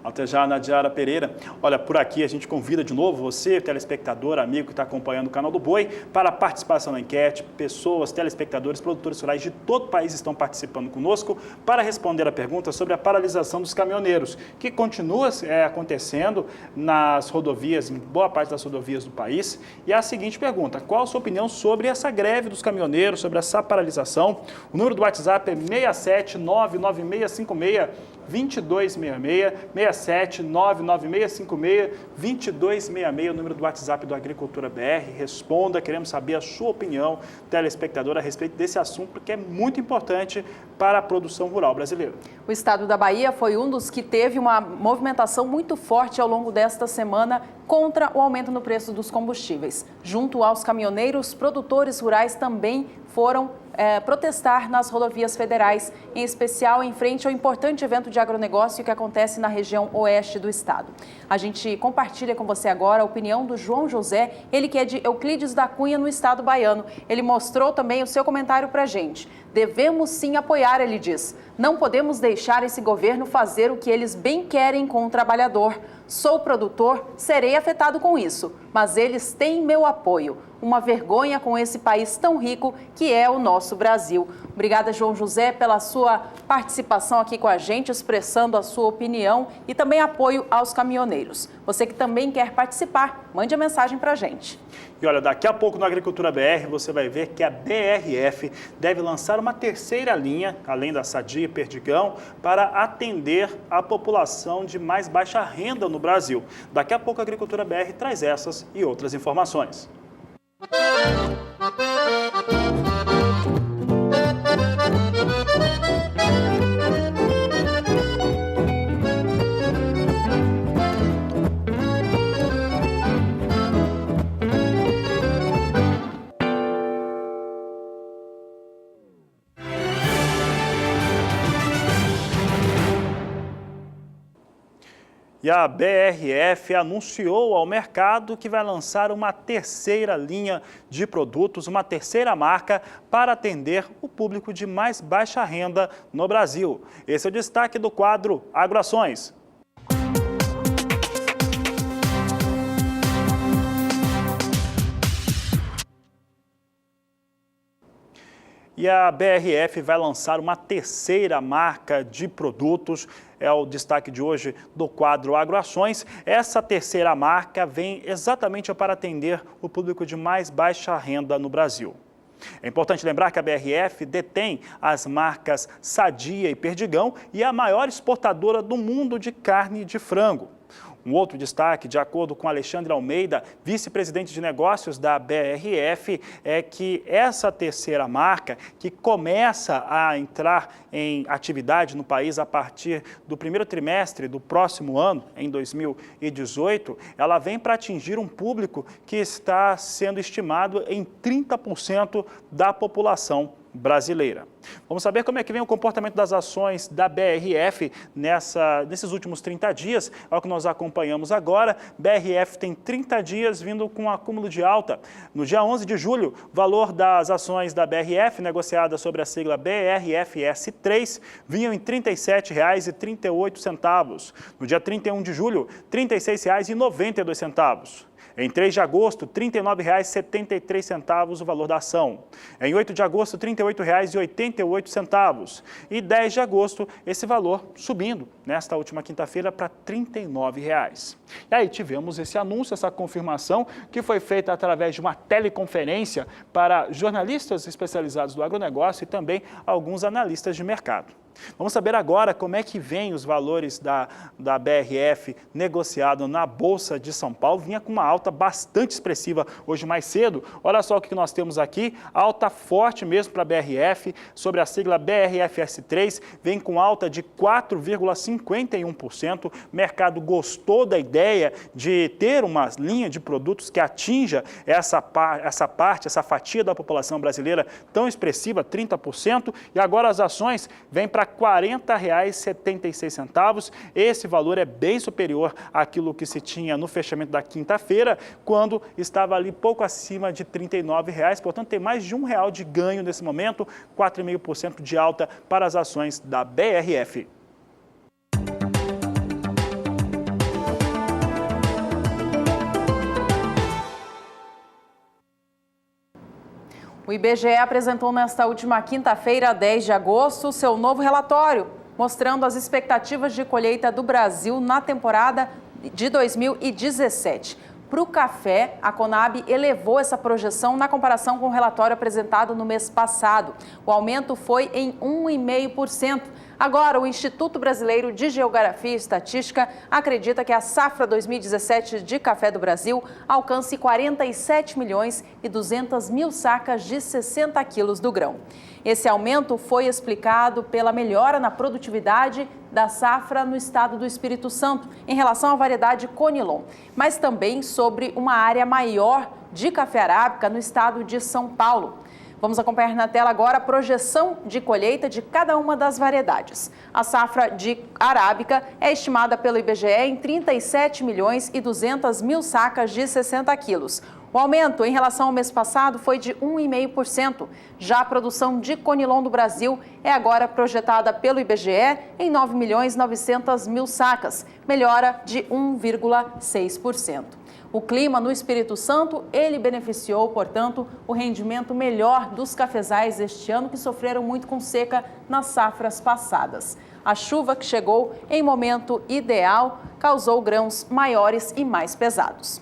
S1: Até já, Nadiara Pereira. Olha, por aqui a gente convida de novo você, telespectador, amigo que está acompanhando o canal do Boi, para a participação na enquete. Pessoas, telespectadores, produtores rurais de todo o país estão participando conosco para responder a pergunta sobre a paralisação dos caminhoneiros, que continua acontecendo nas rodovias, em boa parte das rodovias do país. E a seguinte pergunta: qual a sua opinião sobre essa greve dos caminhoneiros, sobre essa paralisação? O número do WhatsApp é 67996562266, 67996562266, o número do WhatsApp do Agricultura BR. Responda, queremos saber a sua opinião, telespectador, a respeito desse assunto, porque é muito importante para a produção rural brasileira.
S2: O estado da Bahia foi um dos que teve uma movimentação muito forte ao longo desta semana contra o aumento no preço dos combustíveis. Junto aos caminhoneiros, produtores rurais também foram protestar nas rodovias federais, em especial em frente ao importante evento de agronegócio que acontece na região oeste do estado. A gente compartilha com você agora a opinião do João José, ele que é de Euclides da Cunha, no estado baiano. Ele mostrou também o seu comentário para a gente. Devemos sim apoiar, ele diz. Não podemos deixar esse governo fazer o que eles bem querem com o trabalhador. Sou produtor, serei afetado com isso, mas eles têm meu apoio. Uma vergonha com esse país tão rico que é o nosso Brasil. Obrigada, João José, pela sua participação aqui com a gente, expressando a sua opinião e também apoio aos caminhoneiros. Você que também quer participar, mande a mensagem para a gente.
S1: E olha, daqui a pouco no Agricultura BR você vai ver que a BRF deve lançar uma terceira linha, além da Sadia e Perdigão, para atender a população de mais baixa renda no Brasil. Daqui a pouco a Agricultura BR traz essas e outras informações. E a BRF anunciou ao mercado que vai lançar uma terceira linha de produtos, uma terceira marca para atender o público de mais baixa renda no Brasil. Esse é o destaque do quadro Agroações. E a BRF vai lançar uma terceira marca de produtos, é o destaque de hoje do quadro Agroações. Essa terceira marca vem exatamente para atender o público de mais baixa renda no Brasil. É importante lembrar que a BRF detém as marcas Sadia e Perdigão e é a maior exportadora do mundo de carne de frango. Um outro destaque, de acordo com Alexandre Almeida, vice-presidente de negócios da BRF, é que essa terceira marca, que começa a entrar em atividade no país a partir do primeiro trimestre do próximo ano, em 2018, ela vem para atingir um público que está sendo estimado em 30% da população brasileira. Vamos saber como é que vem o comportamento das ações da BRF nesses últimos 30 dias. É o que nós acompanhamos agora. BRF tem 30 dias vindo com um acúmulo de alta. No dia 11 de julho, o valor das ações da BRF, negociada sobre a sigla BRFS3, vinham em R$ 37,38. No dia 31 de julho, R$ 36,92. Em 3 de agosto, R$ 39,73 o valor da ação. Em 8 de agosto, R$ 38,88. E 10 de agosto, esse valor subindo nesta última quinta-feira para R$ 39,00. E aí tivemos esse anúncio, essa confirmação, que foi feita através de uma teleconferência para jornalistas especializados do agronegócio e também alguns analistas de mercado. Vamos saber agora como é que vem os valores da BRF negociado na Bolsa de São Paulo. Vinha com uma alta bastante expressiva hoje mais cedo. Olha só o que nós temos aqui, alta forte mesmo para a BRF, sobre a sigla BRFS3, vem com alta de 4,51%. O mercado gostou da ideia de ter uma linha de produtos que atinja essa fatia da população brasileira tão expressiva, 30%, e agora as ações vêm para R$ 40,76. Esse valor é bem superior àquilo que se tinha no fechamento da quinta-feira, quando estava ali pouco acima de R$ 39,00. Portanto, tem mais de R$ 1,00 de ganho nesse momento, 4,5% de alta para as ações da BRF.
S2: O IBGE apresentou nesta última quinta-feira, 10 de agosto, seu novo relatório, mostrando as expectativas de colheita do Brasil na temporada de 2017. Para o café, a Conab elevou essa projeção na comparação com o relatório apresentado no mês passado. O aumento foi em 1,5%. Agora, o Instituto Brasileiro de Geografia e Estatística acredita que a safra 2017 de café do Brasil alcance 47.200.000 sacas de 60 quilos do grão. Esse aumento foi explicado pela melhora na produtividade da safra no estado do Espírito Santo, em relação à variedade Conilon, mas também sobre uma área maior de café arábica no estado de São Paulo. Vamos acompanhar na tela agora a projeção de colheita de cada uma das variedades. A safra de arábica é estimada pelo IBGE em 37.200.000 sacas de 60 quilos. O aumento em relação ao mês passado foi de 1,5%. Já a produção de Conilon do Brasil é agora projetada pelo IBGE em 9.900.000 sacas, melhora de 1,6%. O clima no Espírito Santo, ele beneficiou, portanto, o rendimento melhor dos cafezais este ano, que sofreram muito com seca nas safras passadas. A chuva, que chegou em momento ideal, causou grãos maiores e mais pesados.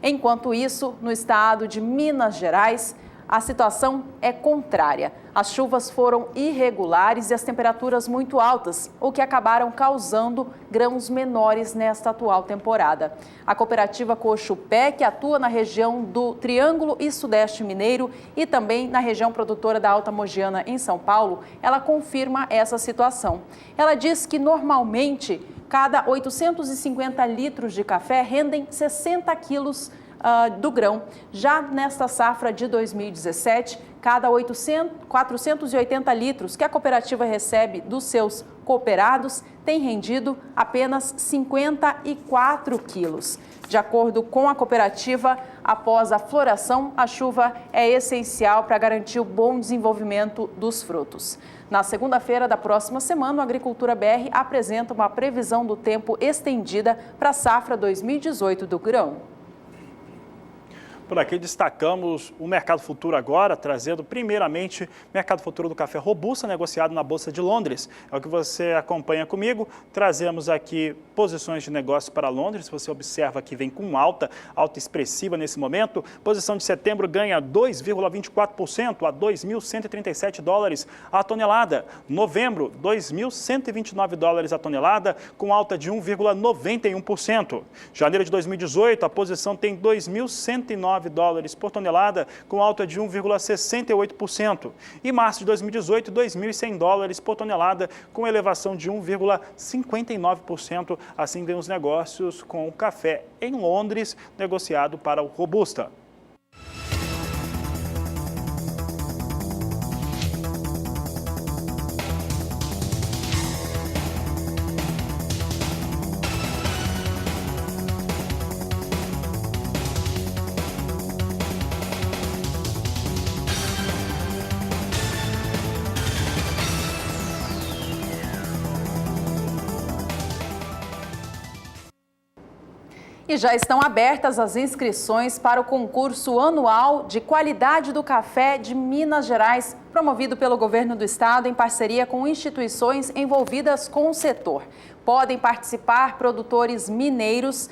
S2: Enquanto isso, no estado de Minas Gerais, a situação é contrária. As chuvas foram irregulares e as temperaturas muito altas, o que acabaram causando grãos menores nesta atual temporada. A cooperativa Cochupé, que atua na região do Triângulo e Sudeste Mineiro e também na região produtora da Alta Mogiana, em São Paulo, ela confirma essa situação. Ela diz que normalmente cada 850 litros de café rendem 60 quilos do grão. Já nesta safra de 2017, cada 480 litros que a cooperativa recebe dos seus cooperados tem rendido apenas 54 quilos. De acordo com a cooperativa, após a floração, a chuva é essencial para garantir o bom desenvolvimento dos frutos. Na segunda-feira da próxima semana, a Agricultura BR apresenta uma previsão do tempo estendida para a safra 2018 do grão.
S1: Por aqui destacamos o mercado futuro agora, trazendo primeiramente o mercado futuro do café robusta, negociado na Bolsa de Londres. É o que você acompanha comigo. Trazemos aqui posições de negócio para Londres. Você observa que vem com alta expressiva nesse momento. Posição de setembro ganha 2,24% a $2.137 a tonelada. Novembro, $2.129 a tonelada, com alta de 1,91%. Janeiro de 2018, a posição tem $2.109 por tonelada, com alta de 1,68%. E março de 2018, $2.100 por tonelada, com elevação de 1,59%. Assim vem os negócios com o café em Londres, negociado para o Robusta.
S2: E já estão abertas as inscrições para o concurso anual de qualidade do café de Minas Gerais, promovido pelo governo do estado em parceria com instituições envolvidas com o setor. Podem participar produtores mineiros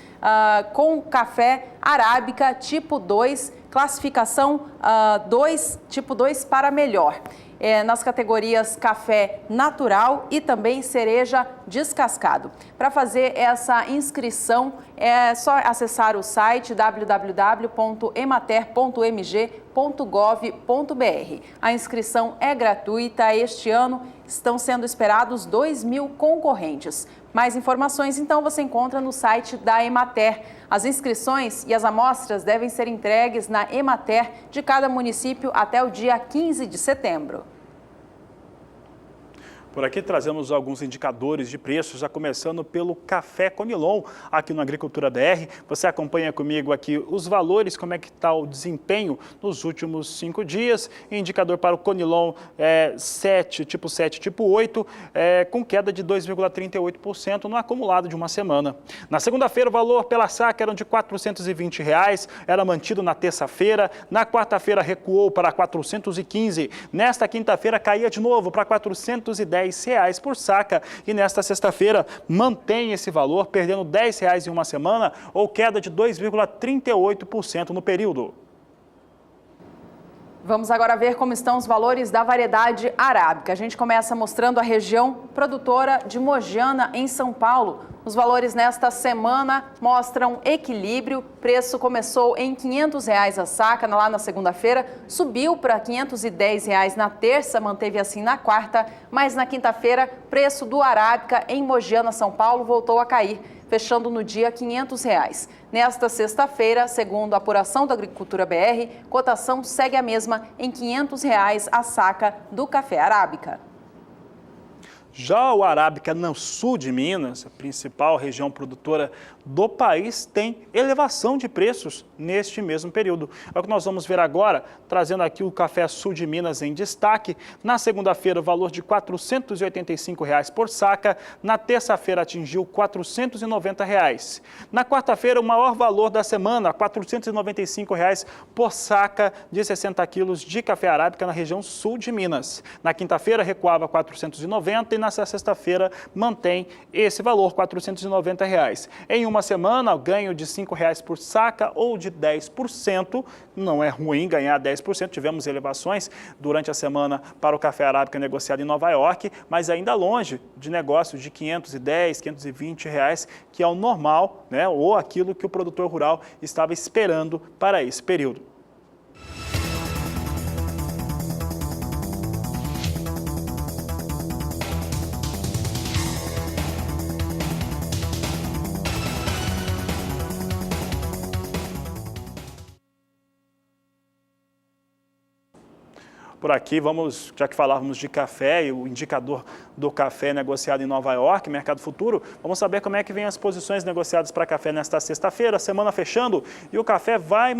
S2: com café arábica tipo 2, classificação 2, tipo 2 para melhor. Nas categorias café natural e também cereja descascado. Para fazer essa inscrição, é só acessar o site www.emater.mg.gov.br. A inscrição é gratuita. Este ano estão sendo esperados 2.000 concorrentes. Mais informações, então, você encontra no site da Emater. As inscrições e as amostras devem ser entregues na Emater de cada município até o dia 15 de setembro.
S1: Por aqui trazemos alguns indicadores de preços, já começando pelo café Conilon, aqui no Agricultura BR. Você acompanha comigo aqui os valores, como é que está o desempenho nos últimos 5 dias. Indicador para o Conilon 7, tipo 7, tipo 8, com queda de 2,38% no acumulado de uma semana. Na segunda-feira, o valor pela saca era de R$ 420, era mantido na terça-feira. Na quarta-feira, recuou para R$ 415. Nesta quinta-feira, caía de novo para R$ 410 por saca e nesta sexta-feira mantém esse valor, perdendo R$ 10 em uma semana ou queda de 2,38% no período.
S2: Vamos agora ver como estão os valores da variedade arábica. A gente começa mostrando a região produtora de Mogiana, em São Paulo. Os valores nesta semana mostram equilíbrio. O preço começou em R$ 500 a saca lá na segunda-feira, subiu para R$ 510 na terça, manteve assim na quarta, mas na quinta-feira, preço do arábica em Mogiana, São Paulo, voltou a cair, fechando no dia R$ 500. Nesta sexta-feira, segundo a apuração da Agricultura BR, cotação segue a mesma em R$ 500 a saca do café arábica.
S1: Já o arábica no sul de Minas, a principal região produtora do país, tem elevação de preços neste mesmo período. É o que nós vamos ver agora, trazendo aqui o café sul de Minas em destaque. Na segunda-feira, o valor de R$ 485 por saca. Na terça-feira, atingiu R$ 490. Na quarta-feira, o maior valor da semana, R$ 495 por saca de 60 quilos de café arábica na região sul de Minas. Na quinta-feira, recuava R$ 490 e nessa sexta-feira mantém esse valor, R$ 490. Em uma semana, o ganho de R$ 5 por saca ou de 10%. Não é ruim ganhar 10%. Tivemos elevações durante a semana para o café arábica negociado em Nova York, mas ainda longe de negócios de R$ 510, R$ 520, que é o normal, né, ou aquilo que o produtor rural estava esperando para esse período. Por aqui, vamos, já que falávamos de café e o indicador do café negociado em Nova York, mercado futuro, vamos saber como é que vem as posições negociadas para café nesta sexta-feira, semana fechando, e o café vai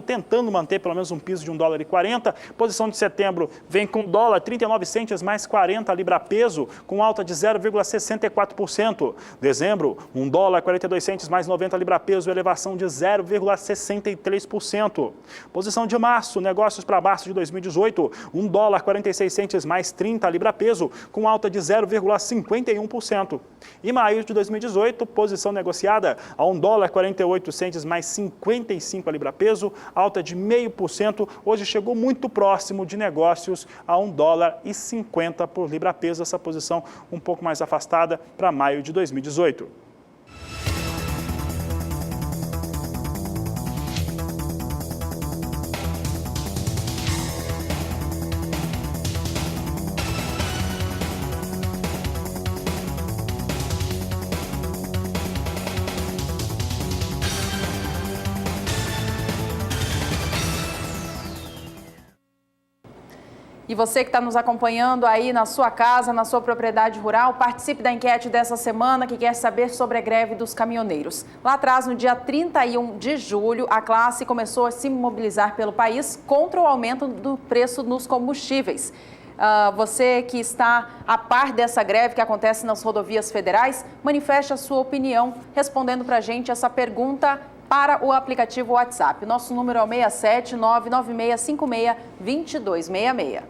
S1: tentando manter pelo menos um piso de $1,40. Posição de setembro vem com dólar 39 centes mais 40 libra peso, com alta de 0,64%. Dezembro, $1,42 mais 90 libra peso, elevação de 0,63%. Posição de março, negócios para março de 2018, $1,46 mais 30 libra peso, com alta de 0,51%. E maio de 2018, posição negociada a $1,48 mais 55 libra peso, alta de 0,5%. Hoje chegou muito próximo de negócios a $1,50 por libra peso, essa posição um pouco mais afastada para maio de 2018.
S2: E você que está nos acompanhando aí na sua casa, na sua propriedade rural, participe da enquete dessa semana que quer saber sobre a greve dos caminhoneiros. Lá atrás, no dia 31 de julho, a classe começou a se mobilizar pelo país contra o aumento do preço nos combustíveis. Você que está a par dessa greve que acontece nas rodovias federais, manifeste a sua opinião respondendo para a gente essa pergunta para o aplicativo WhatsApp. Nosso número é o 67996562266.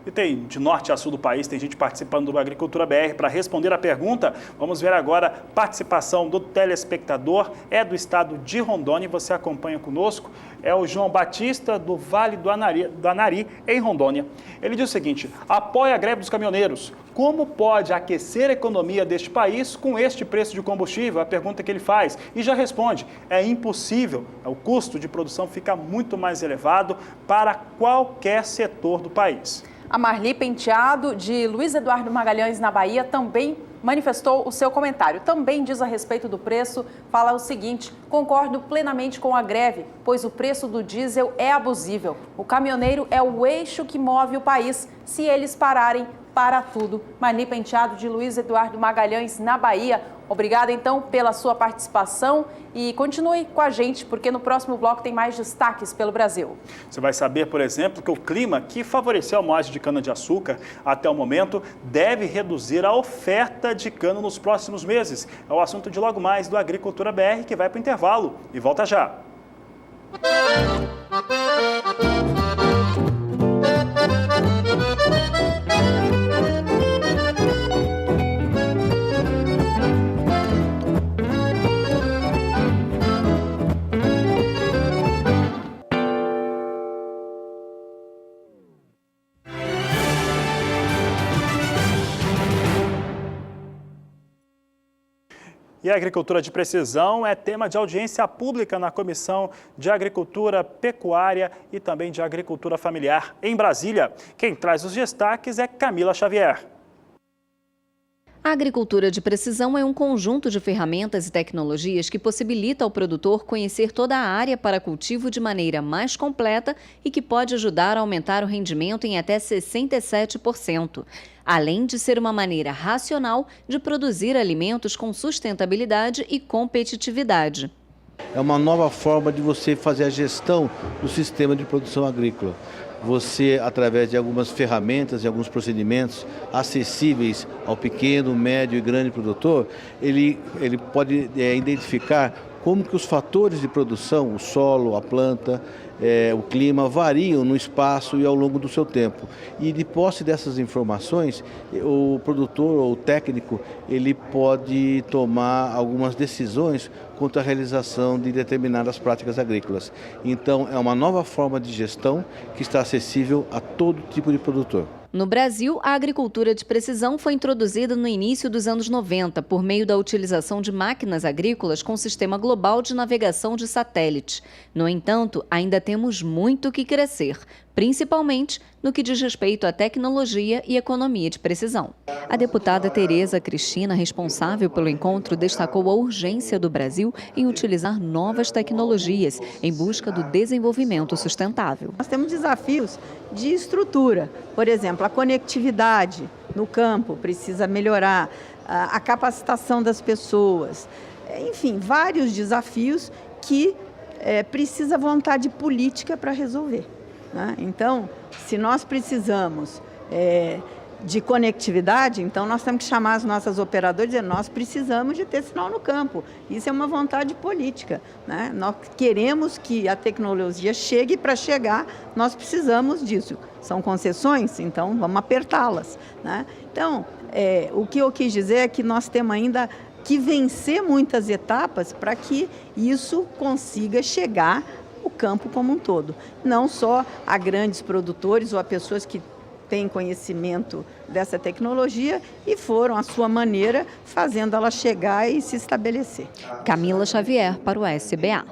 S1: E tem de norte a sul do país, tem gente participando do Agricultura BR. Para responder a pergunta, vamos ver agora a participação do telespectador. É do estado de Rondônia e você acompanha conosco. É o João Batista, do Vale do Anari, em Rondônia. Ele diz o seguinte: apoia a greve dos caminhoneiros. Como pode aquecer a economia deste país com este preço de combustível? A pergunta que ele faz. E já responde: é impossível. O custo de produção fica muito mais elevado para qualquer setor do país.
S2: A Marli Penteado, de Luiz Eduardo Magalhães, na Bahia, também manifestou o seu comentário. Também diz a respeito do preço, fala o seguinte: concordo plenamente com a greve, pois o preço do diesel é abusível. O caminhoneiro é o eixo que move o país. Se eles pararem, para tudo. Marli Penteado, de Luiz Eduardo Magalhães, na Bahia. Obrigada, então, pela sua participação e continue com a gente, porque no próximo bloco tem mais destaques pelo Brasil.
S1: Você vai saber, por exemplo, que o clima que favoreceu a moagem de cana-de-açúcar até o momento deve reduzir a oferta de cana nos próximos meses. É o assunto de logo mais do Agricultura BR, que vai para o intervalo e volta já. E a agricultura de precisão é tema de audiência pública na Comissão de Agricultura, Pecuária e também de Agricultura Familiar em Brasília. Quem traz os destaques é Camila Xavier.
S7: A agricultura de precisão é um conjunto de ferramentas e tecnologias que possibilita ao produtor conhecer toda a área para cultivo de maneira mais completa e que pode ajudar a aumentar o rendimento em até 67%. Além de ser uma maneira racional de produzir alimentos com sustentabilidade e competitividade.
S8: É uma nova forma de você fazer a gestão do sistema de produção agrícola. Você, através de algumas ferramentas e alguns procedimentos acessíveis ao pequeno, médio e grande produtor, ele pode identificar como que os fatores de produção, o solo, a planta, o clima, variam no espaço e ao longo do seu tempo. E de posse dessas informações, o produtor ou o técnico, ele pode tomar algumas decisões quanto à realização de determinadas práticas agrícolas. Então, é uma nova forma de gestão que está acessível a todo tipo de produtor.
S7: No Brasil, a agricultura de precisão foi introduzida no início dos anos 90 por meio da utilização de máquinas agrícolas com sistema global de navegação de satélite. No entanto, ainda temos muito que crescer, principalmente no que diz respeito à tecnologia e economia de precisão. A deputada Tereza Cristina, responsável pelo encontro, destacou a urgência do Brasil em utilizar novas tecnologias em busca do desenvolvimento sustentável.
S9: Nós temos desafios de estrutura, por exemplo, a conectividade no campo precisa melhorar, a capacitação das pessoas, enfim, vários desafios que precisa vontade política para resolver. Então, se nós precisamos de conectividade, então nós temos que chamar as nossas operadoras e dizer: nós precisamos de ter sinal no campo. Isso é uma vontade política, né? Nós queremos que a tecnologia chegue, para chegar nós precisamos disso. São concessões, então vamos apertá-las, né? Então, o que eu quis dizer é que nós temos ainda que vencer muitas etapas para que isso consiga chegar o campo como um todo, não só a grandes produtores ou a pessoas que têm conhecimento dessa tecnologia e foram, à sua maneira, fazendo ela chegar e se estabelecer.
S7: Camila Xavier, para o SBA.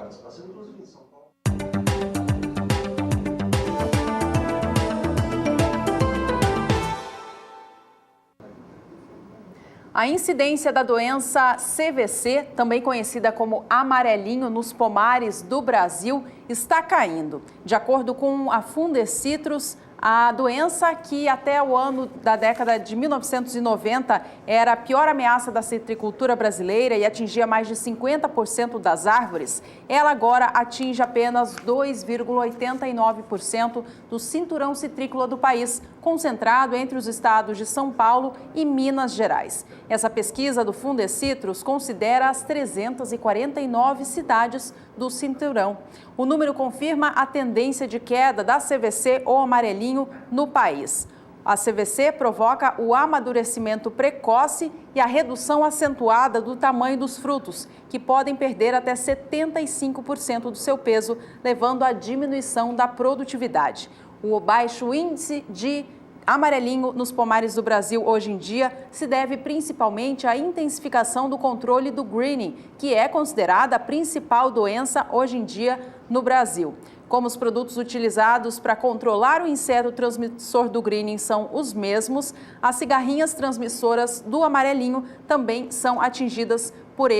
S2: A incidência da doença CVC, também conhecida como amarelinho nos pomares do Brasil, está caindo. De acordo com a Fundecitrus, a doença, que até o ano da década de 1990 era a pior ameaça da citricultura brasileira e atingia mais de 50% das árvores, ela agora atinge apenas 2,89% do cinturão citrícola do país, concentrado entre os estados de São Paulo e Minas Gerais. Essa pesquisa do Fundecitrus considera as 349 cidades do cinturão. O número confirma a tendência de queda da CVC ou amarelinho no país. A CVC provoca o amadurecimento precoce e a redução acentuada do tamanho dos frutos, que podem perder até 75% do seu peso, levando à diminuição da produtividade. O baixo índice de amarelinho nos pomares do Brasil hoje em dia se deve principalmente à intensificação do controle do greening, que é considerada a principal doença hoje em dia no Brasil. Como os produtos utilizados para controlar o inseto transmissor do greening são os mesmos, as cigarrinhas transmissoras do amarelinho também são atingidas por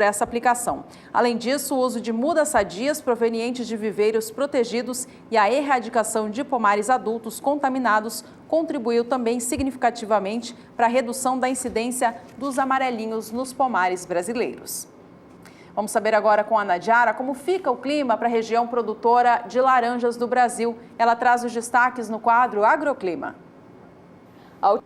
S2: essa aplicação. Além disso, o uso de mudas sadias provenientes de viveiros protegidos e a erradicação de pomares adultos contaminados contribuiu também significativamente para a redução da incidência dos amarelinhos nos pomares brasileiros. Vamos saber agora com a Nadiara como fica o clima para a região produtora de laranjas do Brasil. Ela traz os destaques no quadro Agroclima.
S4: A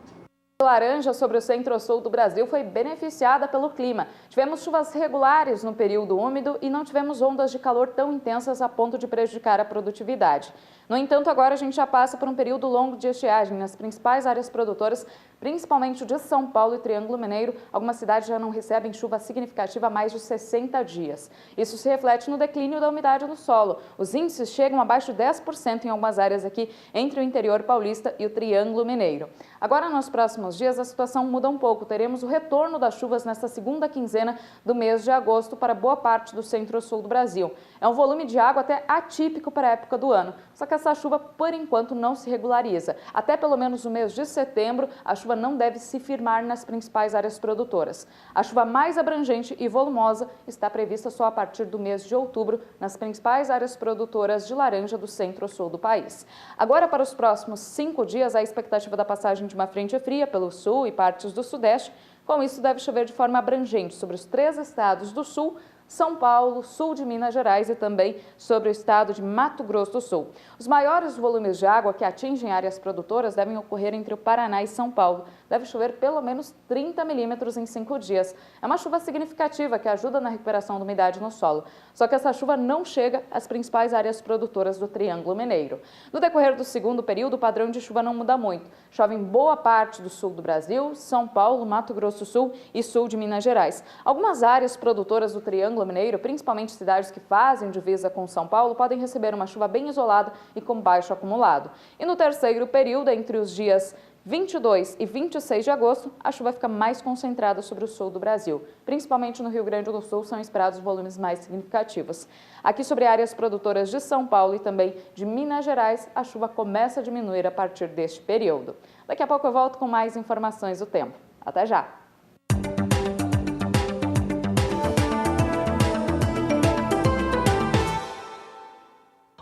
S4: laranja sobre o centro-sul do Brasil foi beneficiada pelo clima. Tivemos chuvas regulares no período úmido e não tivemos ondas de calor tão intensas a ponto de prejudicar a produtividade. No entanto, agora a gente já passa por um período longo de estiagem nas principais áreas produtoras, principalmente o de São Paulo e Triângulo Mineiro. Algumas cidades já não recebem chuva significativa há mais de 60 dias. Isso se reflete no declínio da umidade no solo. Os índices chegam abaixo de 10% em algumas áreas aqui entre o interior paulista e o Triângulo Mineiro. Agora, nos próximos dias, a situação muda um pouco. Teremos o retorno das chuvas nesta segunda quinzena do mês de agosto para boa parte do centro-sul do Brasil. É um volume de água até atípico para a época do ano. Só que essa chuva, por enquanto, não se regulariza. Até pelo menos no mês de setembro, a chuva não deve se firmar nas principais áreas produtoras. A chuva mais abrangente e volumosa está prevista só a partir do mês de outubro nas principais áreas produtoras de laranja do centro-sul do país. Agora, para os próximos 5 dias, a expectativa da passagem de uma frente fria pelo sul e partes do sudeste. Com isso, deve chover de forma abrangente sobre os 3 estados do sul, São Paulo, sul de Minas Gerais e também sobre o estado de Mato Grosso do Sul. Os maiores volumes de água que atingem áreas produtoras devem ocorrer entre o Paraná e São Paulo. Deve chover pelo menos 30 milímetros em 5 dias. É uma chuva significativa que ajuda na recuperação da umidade no solo. Só que essa chuva não chega às principais áreas produtoras do Triângulo Mineiro. No decorrer do segundo período, o padrão de chuva não muda muito. Chove em boa parte do sul do Brasil, São Paulo, Mato Grosso do Sul e sul de Minas Gerais. Algumas áreas produtoras do Triângulo Mineiro, principalmente cidades que fazem divisa com São Paulo, podem receber uma chuva bem isolada e com baixo acumulado. E no terceiro período, entre os dias 22 e 26 de agosto, a chuva fica mais concentrada sobre o sul do Brasil. Principalmente no Rio Grande do Sul, são esperados volumes mais significativos. Aqui sobre áreas produtoras de São Paulo e também de Minas Gerais, a chuva começa a diminuir a partir deste período. Daqui a pouco eu volto com mais informações do tempo. Até já!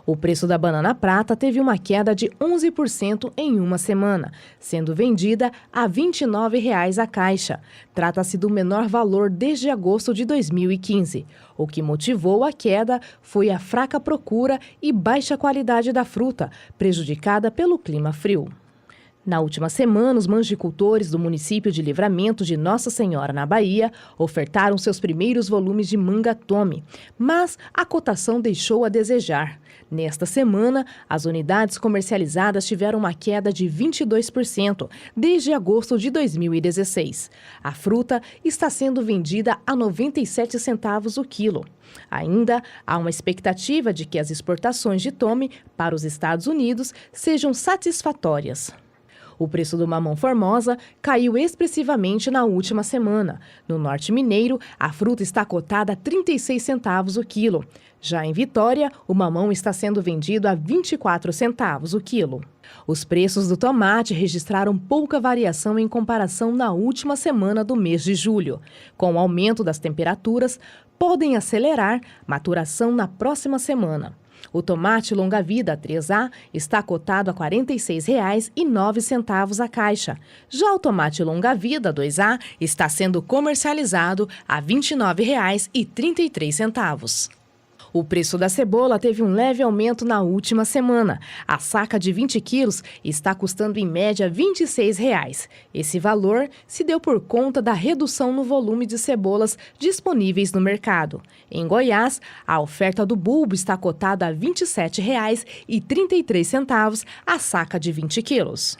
S10: O preço da banana prata teve uma queda de 11% em uma semana, sendo vendida a R$ 29,00 a caixa. Trata-se do menor valor desde agosto de 2015. O que motivou a queda foi a fraca procura e baixa qualidade da fruta, prejudicada pelo clima frio. Na última semana, os manjicultores do município de Livramento de Nossa Senhora, na Bahia, ofertaram seus primeiros volumes de manga tome, mas a cotação deixou a desejar. Nesta semana, as unidades comercializadas tiveram uma queda de 22% desde agosto de 2016. A fruta está sendo vendida a 97 centavos o quilo. Ainda há uma expectativa de que as exportações de tome para os Estados Unidos sejam satisfatórias. O preço do mamão formosa caiu expressivamente na última semana. No Norte Mineiro, a fruta está cotada a 36 centavos o quilo. Já em Vitória, o mamão está sendo vendido a 24 centavos o quilo. Os preços do tomate registraram pouca variação em comparação na última semana do mês de julho. Com o aumento das temperaturas, podem acelerar maturação na próxima semana. O tomate longa-vida 3A está cotado a R$ 46,09 a caixa. Já o tomate longa-vida 2A está sendo comercializado a R$ 29,33. O preço da cebola teve um leve aumento na última semana. A saca de 20 quilos está custando em média R$ 26. Esse valor se deu por conta da redução no volume de cebolas disponíveis no mercado. Em Goiás, a oferta do bulbo está cotada a R$ 27,33 a saca de 20 quilos.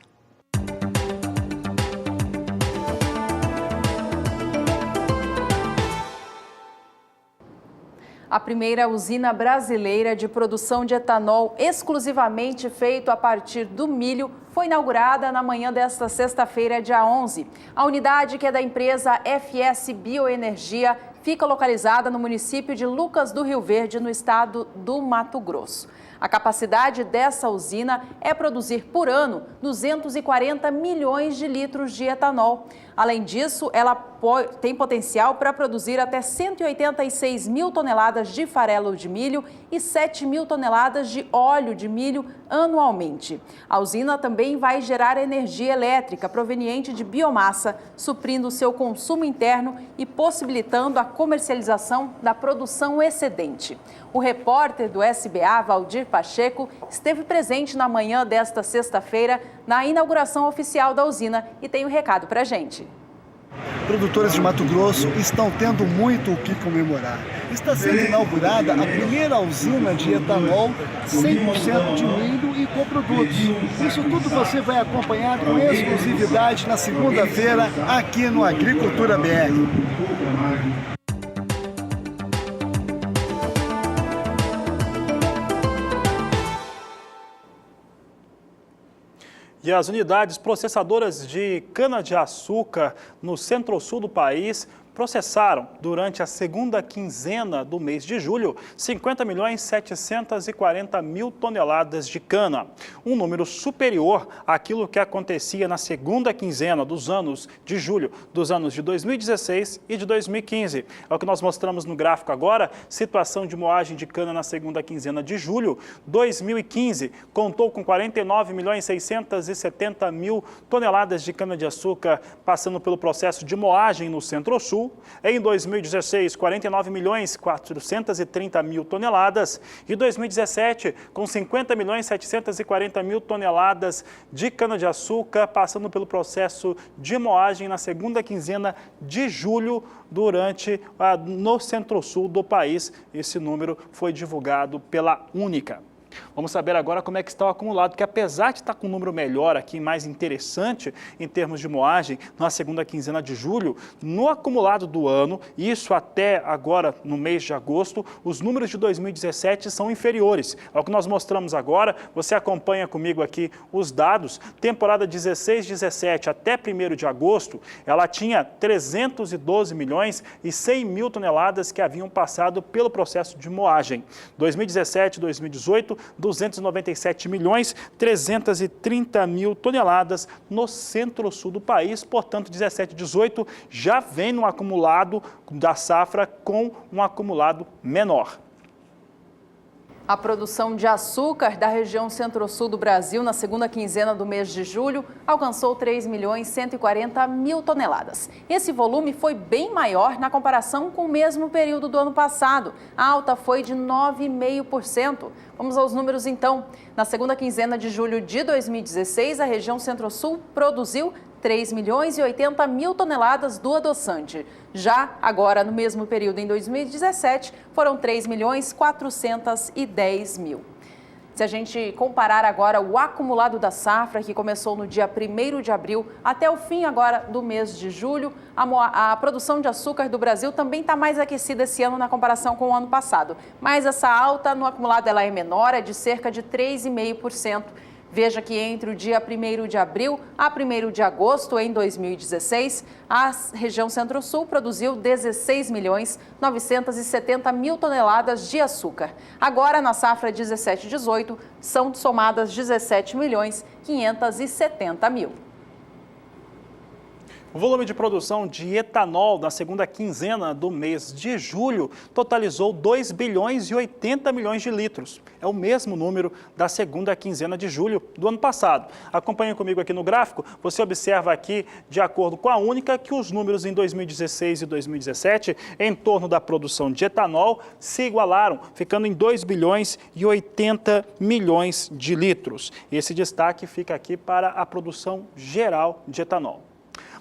S2: A primeira usina brasileira de produção de etanol exclusivamente feito a partir do milho foi inaugurada na manhã desta sexta-feira, dia 11. A unidade, que é da empresa FS Bioenergia, fica localizada no município de Lucas do Rio Verde, no estado do Mato Grosso. A capacidade dessa usina é produzir por ano 240 milhões de litros de etanol. Além disso, ela tem potencial para produzir até 186 mil toneladas de farelo de milho e 7 mil toneladas de óleo de milho anualmente. A usina também vai gerar energia elétrica proveniente de biomassa, suprindo seu consumo interno e possibilitando a comercialização da produção excedente. O repórter do SBA, Valdir Pacheco, esteve presente na manhã desta sexta-feira na inauguração oficial da usina e tem um recado para a gente.
S11: Produtores de Mato Grosso estão tendo muito o que comemorar. Está sendo inaugurada a primeira usina de etanol 100% de milho e coprodutos. Isso tudo você vai acompanhar com exclusividade na segunda-feira aqui no Agricultura BR.
S1: E as unidades processadoras de cana-de-açúcar no centro-sul do país processaram, durante a segunda quinzena do mês de julho, 50.740.000 toneladas de cana. Um número superior àquilo que acontecia na segunda quinzena dos anos de julho, dos anos de 2016 e de 2015. É o que nós mostramos no gráfico agora. Situação de moagem de cana na segunda quinzena de julho. 2015 contou com 49.670.000 toneladas de cana-de-açúcar passando pelo processo de moagem no Centro-Sul. Em 2016, 49.430.000 toneladas e 2017, com 50.740.000 toneladas de cana-de-açúcar passando pelo processo de moagem na segunda quinzena de julho no Centro-Sul do país. Esse número foi divulgado pela Única. Vamos saber agora como é que está o acumulado, que apesar de estar com um número melhor aqui, mais interessante em termos de moagem, na segunda quinzena de julho, no acumulado do ano, isso até agora no mês de agosto, os números de 2017 são inferiores. É o que nós mostramos agora, você acompanha comigo aqui os dados. Temporada 16-17 até 1º de agosto, ela tinha 312 milhões e 100 mil toneladas que haviam passado pelo processo de moagem. 2017-2018, 297 milhões 330 mil toneladas no centro-sul do país. Portanto, 17-18 já vem no acumulado da safra com um acumulado menor.
S2: A produção de açúcar da região centro-sul do Brasil na segunda quinzena do mês de julho alcançou 3.140.000 toneladas. Esse volume foi bem maior na comparação com o mesmo período do ano passado. A alta foi de 9,5%. Vamos aos números então. Na segunda quinzena de julho de 2016, a região centro-sul produziu 3.080.000 toneladas do adoçante. Já agora, no mesmo período em 2017, foram 3.410.000. Se a gente comparar agora o acumulado da safra, que começou no dia 1º de abril, até o fim agora do mês de julho, a produção de açúcar do Brasil também está mais aquecida esse ano na comparação com o ano passado. Mas essa alta no acumulado ela é menor, é de cerca de 3,5%. Veja que entre o dia 1º de abril a 1º de agosto em 2016, a região Centro-Sul produziu 16.970.000 toneladas de açúcar. Agora, na safra 17-18, são somadas 17.570.000.
S1: O volume de produção de etanol na segunda quinzena do mês de julho totalizou 2 bilhões e 80 milhões de litros. É o mesmo número da segunda quinzena de julho do ano passado. Acompanhe comigo aqui no gráfico. Você observa aqui, de acordo com a Única, que os números em 2016 e 2017, em torno da produção de etanol, se igualaram, ficando em 2 bilhões e 80 milhões de litros. Esse destaque fica aqui para a produção geral de etanol.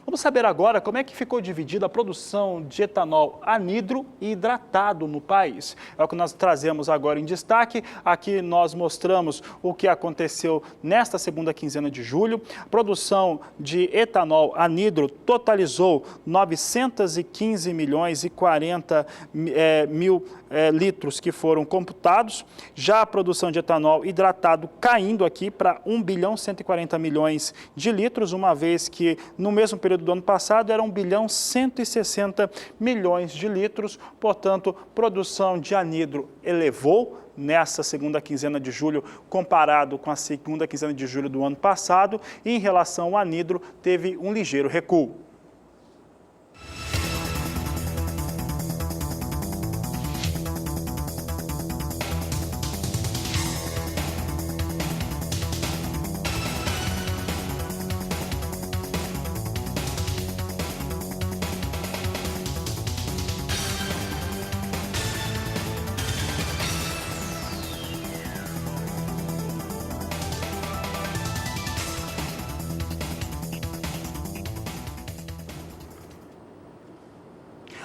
S1: Vamos saber agora como é que ficou dividida a produção de etanol anidro e hidratado no país. É o que nós trazemos agora em destaque. Aqui nós mostramos o que aconteceu nesta segunda quinzena de julho. A produção de etanol anidro totalizou 915 milhões e 40 mil litros que foram computados. Já a produção de etanol hidratado caindo aqui para 1 bilhão 140 milhões de litros, uma vez que no mesmo período do ano passado era 1 bilhão 160 milhões de litros. Portanto, produção de anidro elevou nessa segunda quinzena de julho comparado com a segunda quinzena de julho do ano passado, e em relação ao anidro teve um ligeiro recuo.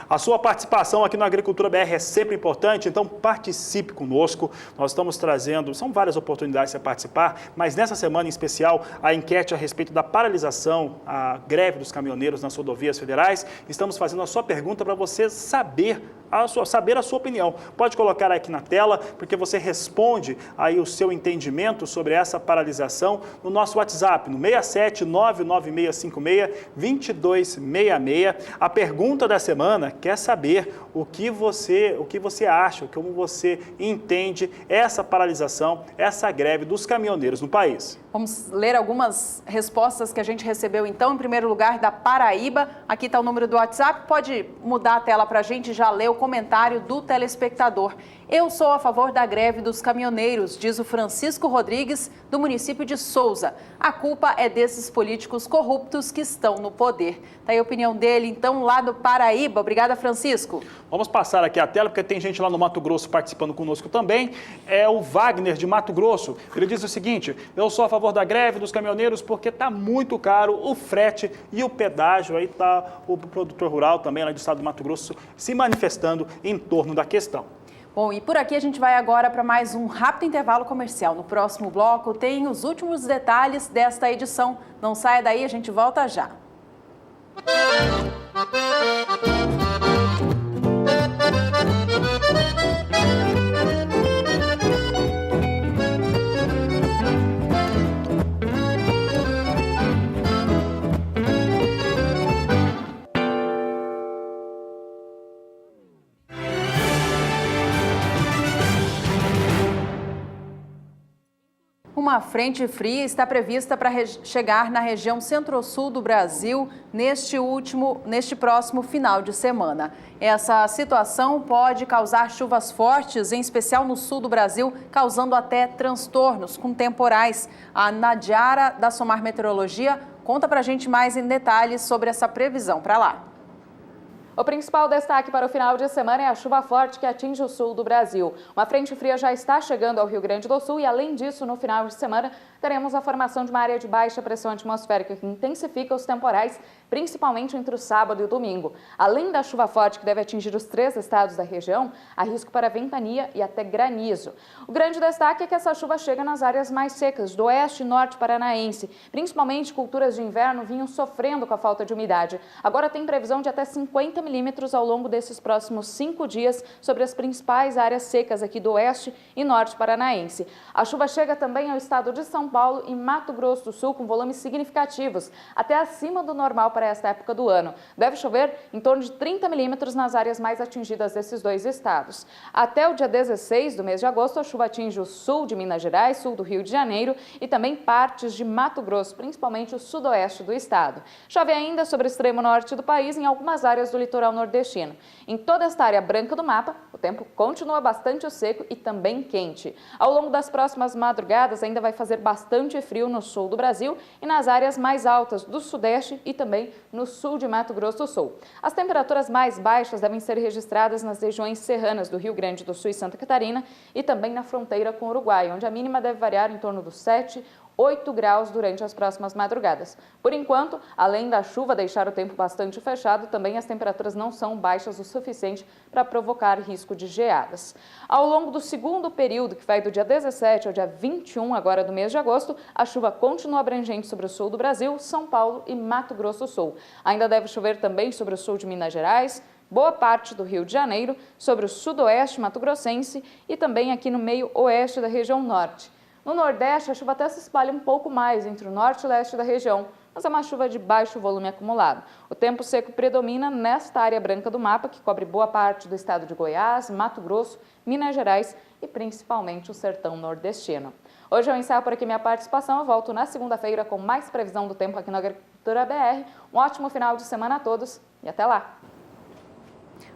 S1: A sua participação aqui no Agricultura BR é sempre importante, então participe conosco. Nós estamos trazendo, são várias oportunidades para participar, mas nessa semana em especial, a enquete a respeito da paralisação, a greve dos caminhoneiros nas rodovias federais. Estamos fazendo a sua pergunta para você saber a sua opinião. Pode colocar aqui na tela, porque você responde aí o seu entendimento sobre essa paralisação no nosso WhatsApp, no 67996562266. A pergunta da semana quer saber o que você acha, como você entende essa paralisação, essa greve dos caminhoneiros no país.
S2: Vamos ler algumas respostas que a gente recebeu, então. Em primeiro lugar, da Paraíba. Aqui está o número do WhatsApp. Pode mudar a tela para a gente já ler o comentário do telespectador. Eu sou a favor da greve dos caminhoneiros, diz o Francisco Rodrigues, do município de Souza. A culpa é desses políticos corruptos que estão no poder. Está aí a opinião dele, então, lá do Paraíba. Obrigada, Francisco.
S1: Vamos passar aqui a tela, porque tem gente lá no Mato Grosso participando conosco também. É o Wagner, de Mato Grosso. Ele diz o seguinte: eu sou a favor da greve dos caminhoneiros porque está muito caro o frete e o pedágio. Aí está o produtor rural também lá do estado do Mato Grosso se manifestando em torno da questão.
S2: Bom, e por aqui a gente vai agora para mais um rápido intervalo comercial. No próximo bloco tem os últimos detalhes desta edição. Não saia daí, a gente volta já. Uma frente fria está prevista para chegar na região centro-sul do Brasil neste próximo final de semana. Essa situação pode causar chuvas fortes, em especial no sul do Brasil, causando até transtornos com temporais. A Nadiara, da Somar Meteorologia, conta para a gente mais em detalhes sobre essa previsão. Para lá.
S4: O principal destaque para o final de semana é a chuva forte que atinge o sul do Brasil. Uma frente fria já está chegando ao Rio Grande do Sul e, além disso, no final de semana, teremos a formação de uma área de baixa pressão atmosférica que intensifica os temporais, principalmente entre o sábado e o domingo. Além da chuva forte que deve atingir os 3 estados da região, há risco para ventania e até granizo. O grande destaque é que essa chuva chega nas áreas mais secas do oeste e norte paranaense. Principalmente culturas de inverno vinham sofrendo com a falta de umidade. Agora tem previsão de até 50 milímetros milímetros ao longo desses próximos 5 dias sobre as principais áreas secas aqui do oeste e norte paranaense. A chuva chega também ao estado de São Paulo e Mato Grosso do Sul com volumes significativos, até acima do normal para esta época do ano. Deve chover em torno de 30 milímetros nas áreas mais atingidas desses dois estados. Até o dia 16 do mês de agosto, a chuva atinge o sul de Minas Gerais, sul do Rio de Janeiro e também partes de Mato Grosso, principalmente o sudoeste do estado. Chove ainda sobre o extremo norte do país em algumas áreas do litoral nordestino. Em toda esta área branca do mapa, o tempo continua bastante seco e também quente. Ao longo das próximas madrugadas, ainda vai fazer bastante frio no sul do Brasil e nas áreas mais altas do sudeste e também no sul de Mato Grosso do Sul. As temperaturas mais baixas devem ser registradas nas regiões serranas do Rio Grande do Sul e Santa Catarina e também na fronteira com o Uruguai, onde a mínima deve variar em torno dos 8 graus durante as próximas madrugadas. Por enquanto, além da chuva deixar o tempo bastante fechado, também as temperaturas não são baixas o suficiente para provocar risco de geadas. Ao longo do segundo período, que vai do dia 17 ao dia 21 agora do mês de agosto, a chuva continua abrangente sobre o sul do Brasil, São Paulo e Mato Grosso do Sul. Ainda deve chover também sobre o sul de Minas Gerais, boa parte do Rio de Janeiro, sobre o sudoeste mato-grossense e também aqui no meio oeste da região norte. No Nordeste, a chuva até se espalha um pouco mais entre o norte e o leste da região, mas é uma chuva de baixo volume acumulado. O tempo seco predomina nesta área branca do mapa, que cobre boa parte do estado de Goiás, Mato Grosso, Minas Gerais e principalmente o sertão nordestino. Hoje eu encerro por aqui minha participação. Eu volto na segunda-feira com mais previsão do tempo aqui na Agricultura BR. Um ótimo final de semana a todos e até lá!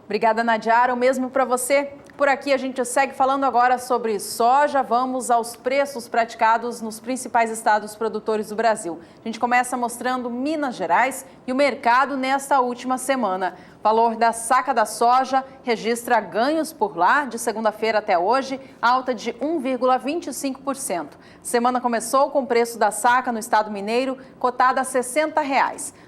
S2: Obrigada, Nadiara. O mesmo para você. Por aqui a gente segue falando agora sobre soja. Vamos aos preços praticados nos principais estados produtores do Brasil. A gente começa mostrando Minas Gerais e o mercado nesta última semana. O valor da saca da soja registra ganhos por lá, de segunda-feira até hoje, alta de 1,25%. Semana começou com o preço da saca no estado mineiro cotada a R$ 60.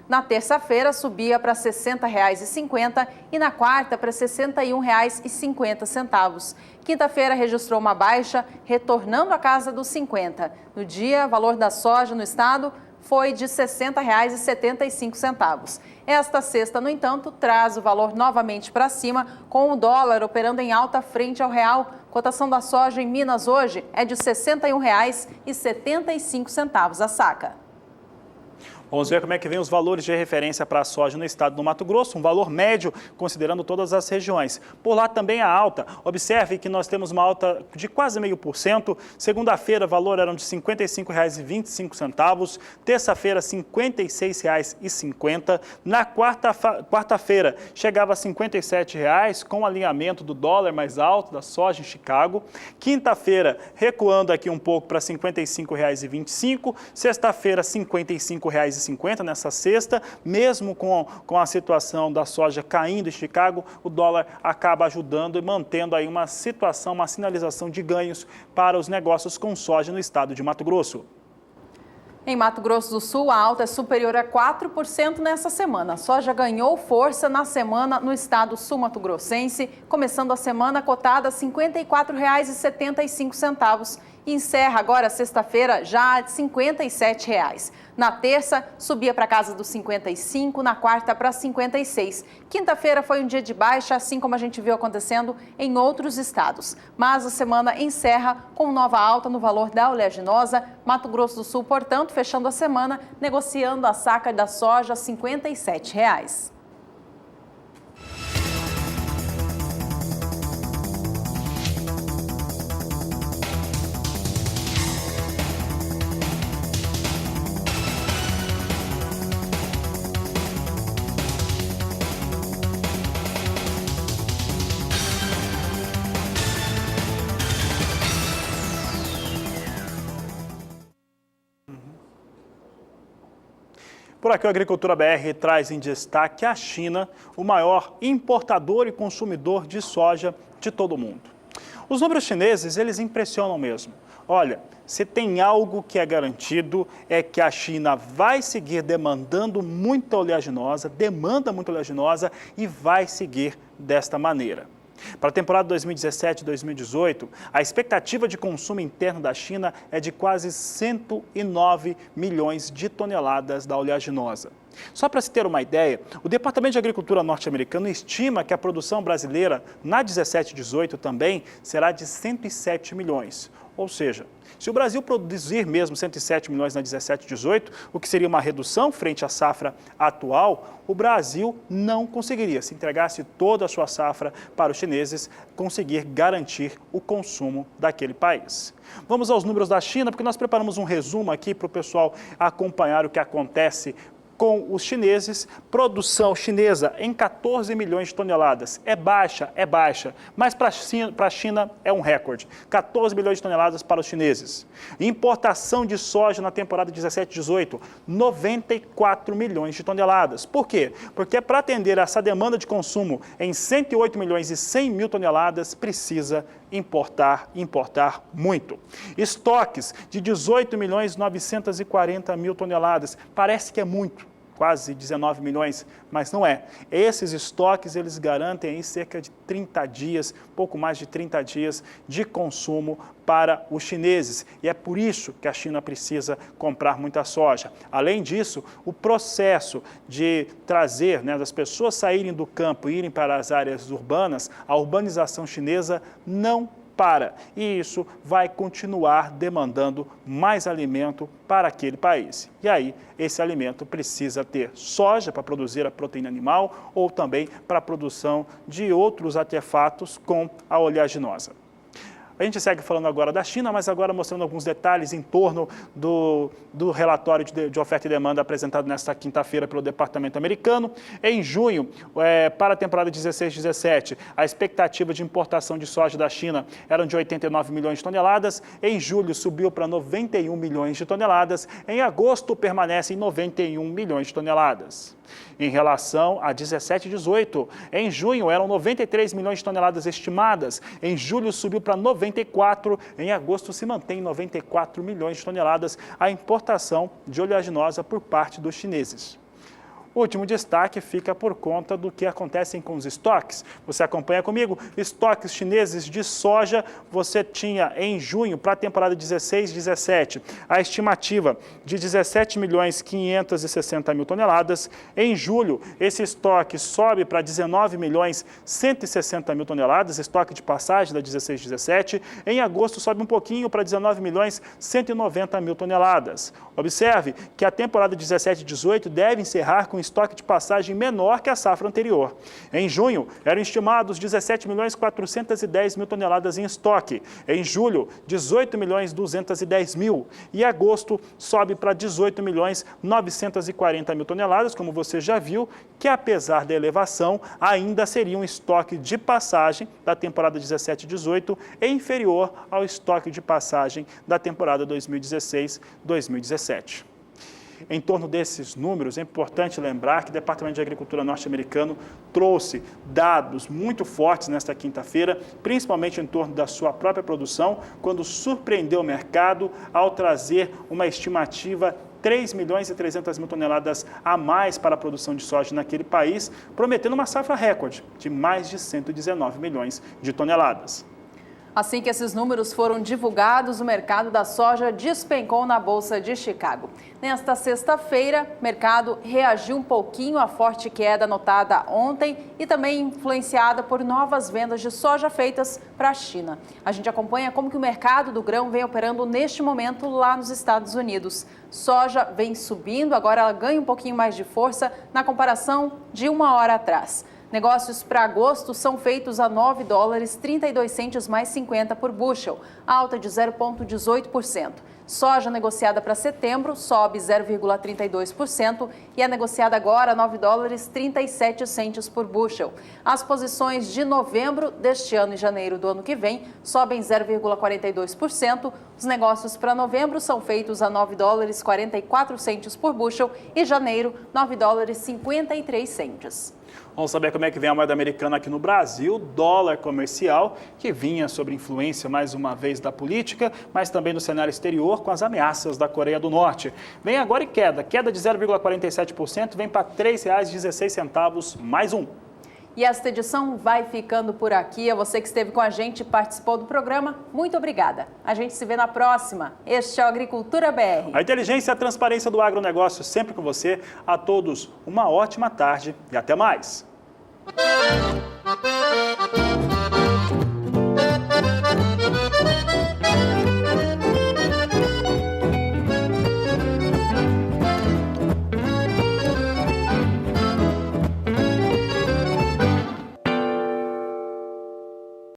S2: Na terça-feira subia para R$ 60,50 e na quarta para R$ 61,50. Quinta-feira registrou uma baixa, retornando à casa dos 50. No dia, o valor da soja no estado foi de R$ 60,75. Esta sexta, no entanto, traz o valor novamente para cima, com o dólar operando em alta frente ao real. Cotação da soja em Minas hoje é de R$ 61,75 a saca.
S1: Vamos ver como é que vem os valores de referência para a soja no estado do Mato Grosso, um valor médio considerando todas as regiões. Por lá também a alta. Observe que nós temos uma alta de quase 0,5%. Segunda-feira o valor era de R$ 55,25. Terça-feira R$ 56,50. Na quarta-feira chegava a R$ 57,00 com o alinhamento do dólar mais alto da soja em Chicago. Quinta-feira recuando aqui um pouco para R$ 55,25. Sexta-feira R$ 55,50 nessa sexta, mesmo com a situação da soja caindo em Chicago, o dólar acaba ajudando e mantendo aí uma situação, uma sinalização de ganhos para os negócios com soja no estado de Mato Grosso.
S2: Em Mato Grosso do Sul, a alta é superior a 4% nessa semana. A soja ganhou força na semana no estado sul-mato-grossense, começando a semana cotada a R$ 54,75 e encerra agora sexta-feira já a R$ 57,00. Na terça, subia para casa dos 55, na quarta para 56. Quinta-feira foi um dia de baixa, assim como a gente viu acontecendo em outros estados. Mas a semana encerra com nova alta no valor da oleaginosa. Mato Grosso do Sul, portanto, fechando a semana, negociando a saca da soja a R$ 57,00.
S1: Por aqui, a Agricultura BR traz em destaque a China, o maior importador e consumidor de soja de todo o mundo. Os números chineses, eles impressionam mesmo. Olha, se tem algo que é garantido, é que a China vai seguir demanda muita oleaginosa e vai seguir desta maneira. Para a temporada 2017-2018, a expectativa de consumo interno da China é de quase 109 milhões de toneladas da oleaginosa. Só para se ter uma ideia, o Departamento de Agricultura norte-americano estima que a produção brasileira na 17-18 também será de 107 milhões. Ou seja, se o Brasil produzir mesmo 107 milhões na 17-18, o que seria uma redução frente à safra atual, o Brasil não conseguiria, se entregasse toda a sua safra para os chineses, conseguir garantir o consumo daquele país. Vamos aos números da China, porque nós preparamos um resumo aqui para o pessoal acompanhar o que acontece com os chineses. Produção chinesa em 14 milhões de toneladas. É baixa, mas para a China é um recorde. 14 milhões de toneladas para os chineses. Importação de soja na temporada 17-18, 94 milhões de toneladas. Por quê? Porque para atender essa demanda de consumo em 108 milhões e 100 mil toneladas, precisa importar muito. Estoques de 18 milhões e 940 mil toneladas. Parece que é muito, quase 19 milhões, mas não é. Esses estoques, eles garantem aí cerca de 30 dias, pouco mais de 30 dias de consumo para os chineses. E é por isso que a China precisa comprar muita soja. Além disso, o processo de trazer, das pessoas saírem do campo e irem para as áreas urbanas, a urbanização chinesa não para. E isso vai continuar demandando mais alimento para aquele país. E aí, esse alimento precisa ter soja para produzir a proteína animal ou também para a produção de outros artefatos com a oleaginosa. A gente segue falando agora da China, mas agora mostrando alguns detalhes em torno do relatório de oferta e demanda apresentado nesta quinta-feira pelo Departamento americano. Em junho, para a temporada 16-17, a expectativa de importação de soja da China era de 89 milhões de toneladas. Em julho, subiu para 91 milhões de toneladas. Em agosto, permanece em 91 milhões de toneladas. Em relação a 17-18, em junho eram 93 milhões de toneladas estimadas, em julho subiu para 94, em agosto se mantém 94 milhões de toneladas a importação de oleaginosa por parte dos chineses. O último destaque fica por conta do que acontece com os estoques. Você acompanha comigo? Estoques chineses de soja, você tinha em junho, para a temporada 16-17, a estimativa de 17 milhões 560 mil toneladas. Em julho, esse estoque sobe para 19 milhões 160 mil toneladas, estoque de passagem da 16-17. Em agosto, sobe um pouquinho para 19 milhões 190 mil toneladas. Observe que a temporada 17-18 deve encerrar com estoque de passagem menor que a safra anterior. Em junho, eram estimados 17 milhões 410 mil toneladas em estoque. Em julho, 18 milhões 210 mil. E agosto sobe para 18 milhões 940 mil toneladas, como você já viu, que apesar da elevação, ainda seria um estoque de passagem da temporada 17-18 inferior ao estoque de passagem da temporada 2016-2017. Em torno desses números, é importante lembrar que o Departamento de Agricultura norte-americano trouxe dados muito fortes nesta quinta-feira, principalmente em torno da sua própria produção, quando surpreendeu o mercado ao trazer uma estimativa 3 milhões e 300 mil toneladas a mais para a produção de soja naquele país, prometendo uma safra recorde de mais de 119 milhões de toneladas.
S2: Assim que esses números foram divulgados, o mercado da soja despencou na Bolsa de Chicago. Nesta sexta-feira, o mercado reagiu um pouquinho à forte queda notada ontem e também influenciada por novas vendas de soja feitas para a China. A gente acompanha como que o mercado do grão vem operando neste momento lá nos Estados Unidos. Soja vem subindo, agora ela ganha um pouquinho mais de força na comparação de uma hora atrás. Negócios para agosto são feitos a $9,32 mais 50 por bushel, alta de 0,18%. Soja negociada para setembro sobe 0,32% e é negociada agora a $9,37 por bushel. As posições de novembro deste ano e janeiro do ano que vem sobem 0,42%. Os negócios para novembro são feitos a $9,44 por bushel e janeiro $9,53.
S1: Vamos saber como é que vem a moeda americana aqui no Brasil, dólar comercial, que vinha sob influência mais uma vez da política, mas também no cenário exterior com as ameaças da Coreia do Norte. Vem agora e queda de 0,47%, vem para R$ 3,16 mais um.
S2: E esta edição vai ficando por aqui. A você que esteve com a gente e participou do programa, muito obrigada. A gente se vê na próxima. Este é o Agricultura BR.
S1: A inteligência e a transparência do agronegócio sempre com você. A todos uma ótima tarde e até mais.